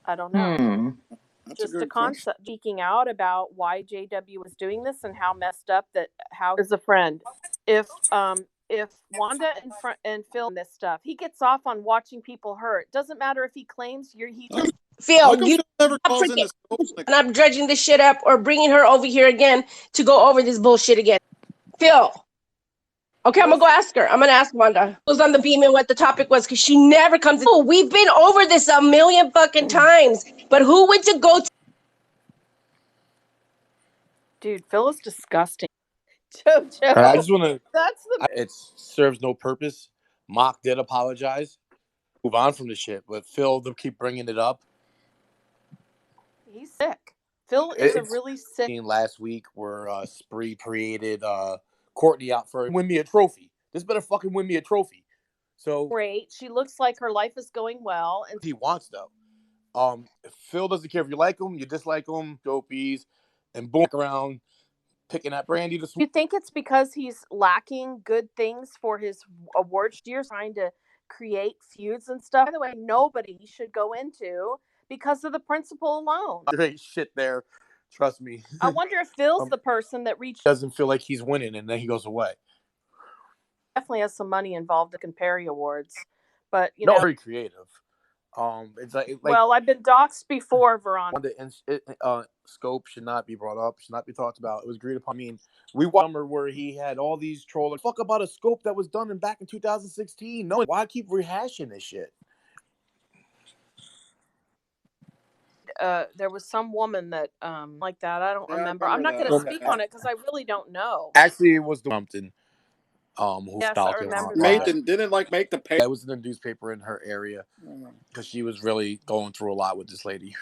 S7: I don't know.
S1: That's
S7: Just
S1: a
S7: a
S1: good question.
S7: concept speaking out about why JW was doing this and how messed up that how is a friend. If Wanda and Phil this stuff, he gets off on watching people hurt. Doesn't matter if he claims he
S1: How
S15: Phil,
S1: come
S15: you
S1: Phil never
S15: not
S1: calls in
S15: forget,
S1: the scope?
S15: and I'm dredging this shit up or bringing her over here again to go over this bullshit again. Phil. Okay, I'm gonna go ask her. I'm gonna ask Wanda who's on the beam and what the topic was because she never comes in. Oh, we've been over this a million fucking times, but who went to go?
S7: Dude, Phil is disgusting. JoJo.
S16: I just want to.
S7: That's the.
S16: It serves no purpose. Mock did apologize. Move on from the shit, but Phil, they'll keep bringing it up.
S7: He's sick. Phil is a really sick.
S16: Last week where Spree created Courtney out for win me a trophy. This better fucking win me a trophy. So
S7: Great. She looks like her life is going well, and
S16: he wants though. Phil doesn't care if you like him, you dislike him, dopies, and boom around picking at Brandy this.
S7: You think it's because he's lacking good things for his awards year, trying to create feuds and stuff? By the way, nobody should go into because of the principle alone.
S16: Great shit there. Trust me.
S7: I wonder if Phil's the person that reached.
S16: Doesn't feel like he's winning, and then he goes away.
S7: Definitely has some money involved in Perry Awards, but you know,
S16: very creative. It's like
S7: well, I've been doxxed before, Veronica.
S16: Scope should not be brought up, should not be talked about. It was agreed upon. I mean, we watched where he had all these trolls. Fuck about a scope that was done back in 2016. No, why keep rehashing this shit?
S7: There was some woman that like that. I don't remember. I'm not going to speak on it because I really don't know.
S16: Actually, it was something. Who
S7: yes, I remember
S1: that. Didn't make the paper.
S16: That was in the newspaper in her area because she was really going through a lot with this lady.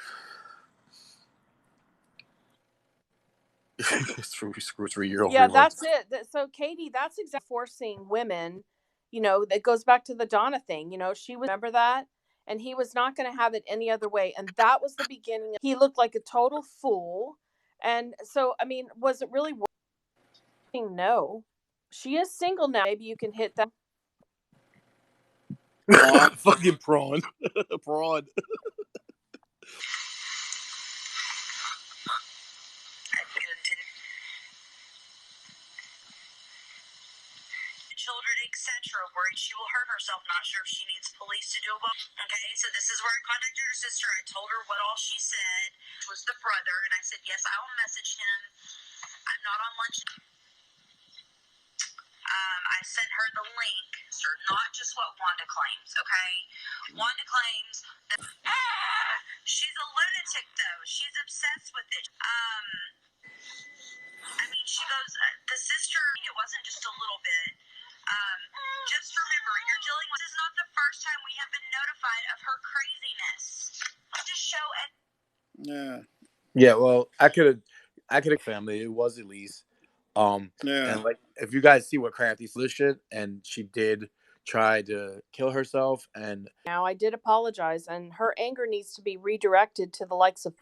S16: Screw 3-year-old.
S7: Yeah, that's it. So Katie, that's exactly forcing women. You know, that goes back to the Donna thing. You know, she was remember that, and he was not going to have it any other way. And that was the beginning. He looked like a total fool. And so, I mean, was it really working? No. She is single now. Maybe you can hit that.
S16: Fucking prawn. Prawn.
S17: Children in
S2: etc. Worried she will hurt herself, not sure if she needs police to do a well. Okay, so this is where I contacted her sister. I told her what all she said was the brother, and I said, yes, I will message him. I'm not on lunch. I sent her the link, not just what Wanda claims, okay? Wanda claims that she's a lunatic, though. She's obsessed with it. I mean, she goes, the sister, it wasn't just a little bit. Just remember, you're dealing with, this is not the first time we have been notified of her craziness. Just show it.
S1: Yeah.
S16: Yeah, well, I could have family. It was Elise.
S1: Yeah.
S16: And like, if you guys see what Crafty this shit, and she did try to kill herself, and
S7: Now, I did apologize, and her anger needs to be redirected to the likes of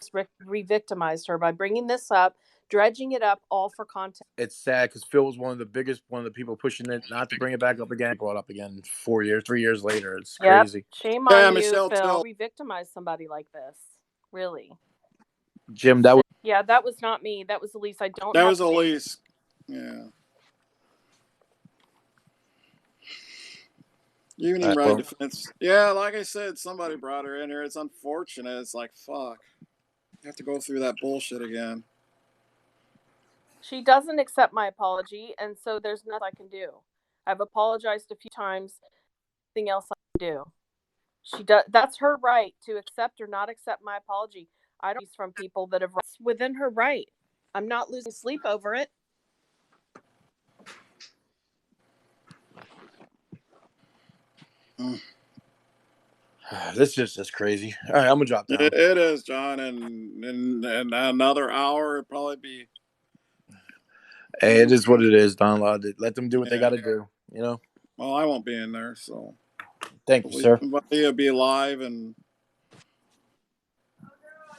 S7: re-victimized her by bringing this up, dredging it up, all for content.
S16: it's sad because Phil was one of the people pushing it not to bring it back up again. Brought up again 3 years later. It's crazy.
S7: Shame
S1: Yeah,
S7: on you,
S1: Michelle
S7: Phil.
S1: Tell.
S7: Re-victimize somebody like this, really.
S16: Jim, that was
S7: Yeah, that was not me. That was Elise. I don't.
S1: That
S7: have
S1: was
S7: the name.
S1: Elise. Yeah. You need right defense. Yeah, like I said, somebody brought her in here. It's unfortunate. It's like, fuck. You have to go through that bullshit again.
S7: She doesn't accept my apology, and so there's nothing I can do. I've apologized a few times. Nothing else I can do. She does. That's her right to accept or not accept my apology. I don't from people that have within her right. I'm not losing sleep over it.
S16: this is just crazy. All right, I'm gonna drop down.
S1: It is, John, and in another hour it'll probably be.
S16: Hey, it is what it is, Donlod. Let them do what they got to do. You know.
S1: Well, I won't be in there, so.
S16: Thank you, sir.
S1: Somebody will be alive and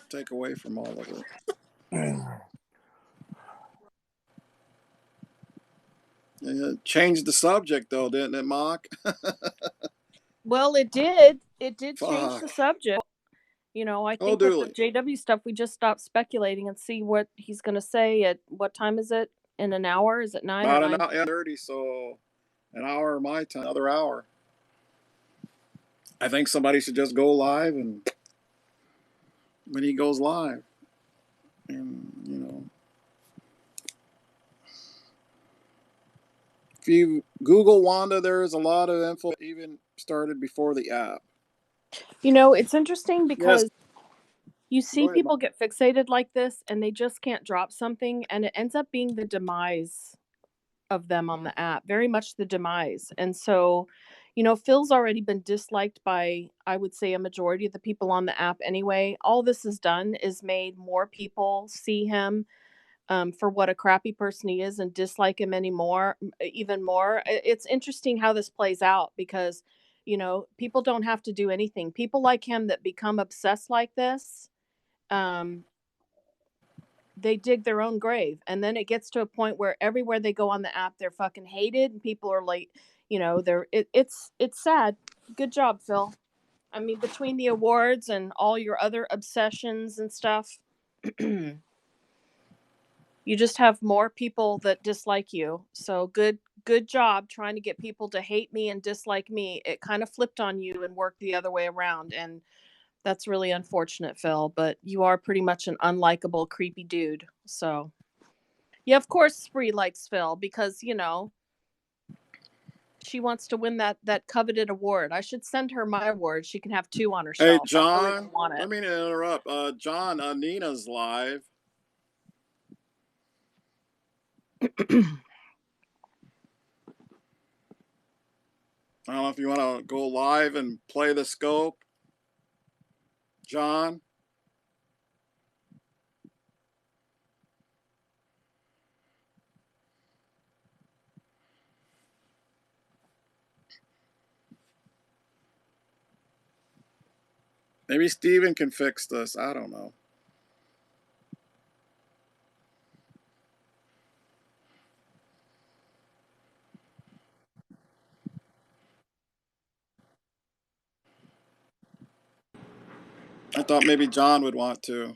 S1: take away from all of it. It changed the subject, though, didn't it, Mock?
S7: Well, it did. It did change
S1: Fuck.
S7: the subject. You know, I think with the JW stuff, we just stop speculating and see what he's going to say at what time is it? In an hour? Is it 9
S1: About
S7: or
S1: 9:30, so an hour my time, another hour. I think somebody should just go live and when he goes live. And, you know. If you Google Wanda, there is a lot of info that even started before the app.
S7: You know, it's interesting because you see
S1: ahead,
S7: people get fixated like this and they just can't drop something and it ends up being the demise of them on the app, very much the demise. And so, you know, Phil's already been disliked by, I would say, a majority of the people on the app anyway. All this has done is made more people see him for what a crappy person he is and dislike him anymore, even more. It's interesting how this plays out because, you know, people don't have to do anything. People like him that become obsessed like this, they dig their own grave. And then it gets to a point where everywhere they go on the app, they're fucking hated and people are like, you know, it's sad. Good job, Phil. I mean, between the awards and all your other obsessions and stuff, you just have more people that dislike you. So good job trying to get people to hate me and dislike me. It kind of flipped on you and worked the other way around. And that's really unfortunate, Phil, but you are pretty much an unlikable, creepy dude. So yeah, of course Spree likes Phil because, you know, she wants to win that coveted award. I should send her my award. She can have 2 on her shelf.
S1: Hey, John,
S7: want it.
S1: let me interrupt. John, Nina's live. I don't know if you want to go live and play the scope. John? Maybe Steven can fix this. I don't know. I thought maybe John would want to.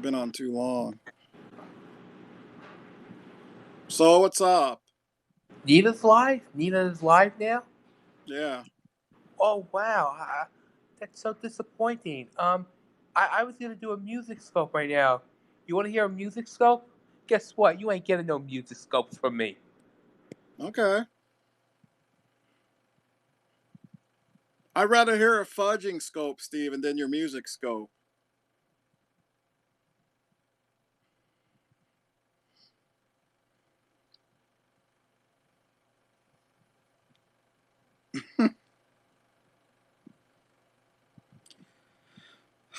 S1: Been on too long. So what's up?
S17: Nina's live? Nina is live now?
S1: Yeah.
S17: Oh, wow. That's so disappointing. I was going to do a music scope right now. You want to hear a music scope? Guess what? You ain't getting no music scopes from me.
S1: Okay. I'd rather hear a fudging scope, Steven, than your music scope.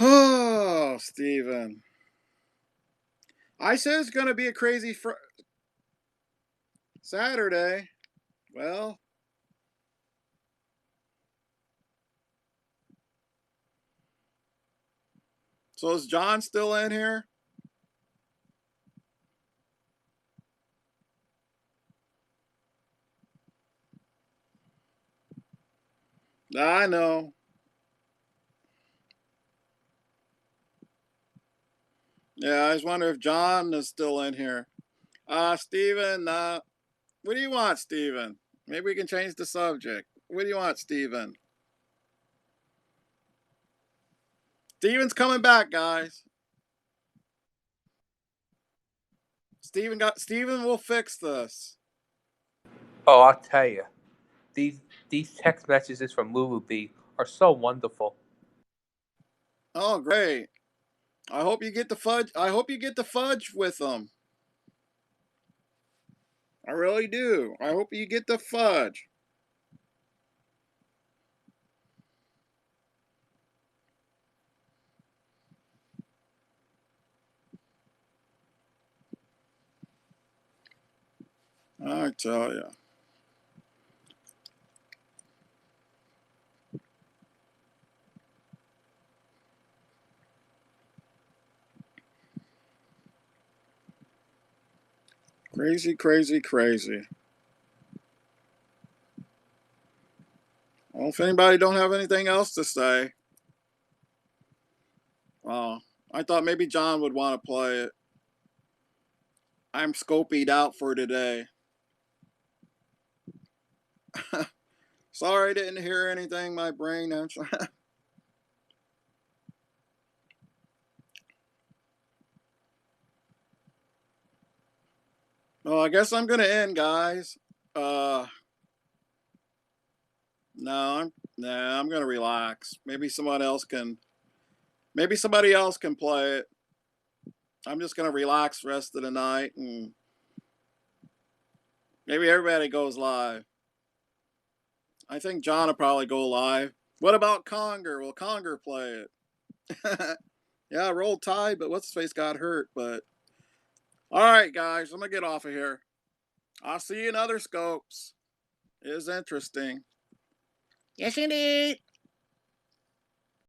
S1: Oh, Steven. I said it's going to be a crazy Saturday. Well, so is John still in here? I know. Yeah, I just wonder if John is still in here. Steven, what do you want, Steven? Maybe we can change the subject. What do you want, Steven? Steven's coming back, guys. Steven will fix this.
S17: Oh, I'll tell you. These text messages from Lulu B are so wonderful.
S1: Oh, great. I hope you get the fudge. I hope you get the fudge with them. I really do. I hope you get the fudge. I tell you. Crazy, crazy, crazy. Well, if anybody don't have anything else to say, I thought maybe John would want to play it. I'm scopied out for today. Sorry, I didn't hear anything. My brain. Well, I guess I'm gonna end, guys. Uh, no, I'm gonna relax. Maybe someone else can. Maybe somebody else can play it. I'm just gonna relax the rest of the night, and maybe everybody goes live. I think John will probably go live. What about Conger? Will Conger play it? Yeah, roll tide, but what's his face got hurt. But all right, guys, I'm gonna get off of here. I'll see you in other scopes. It is interesting. Yes, indeed.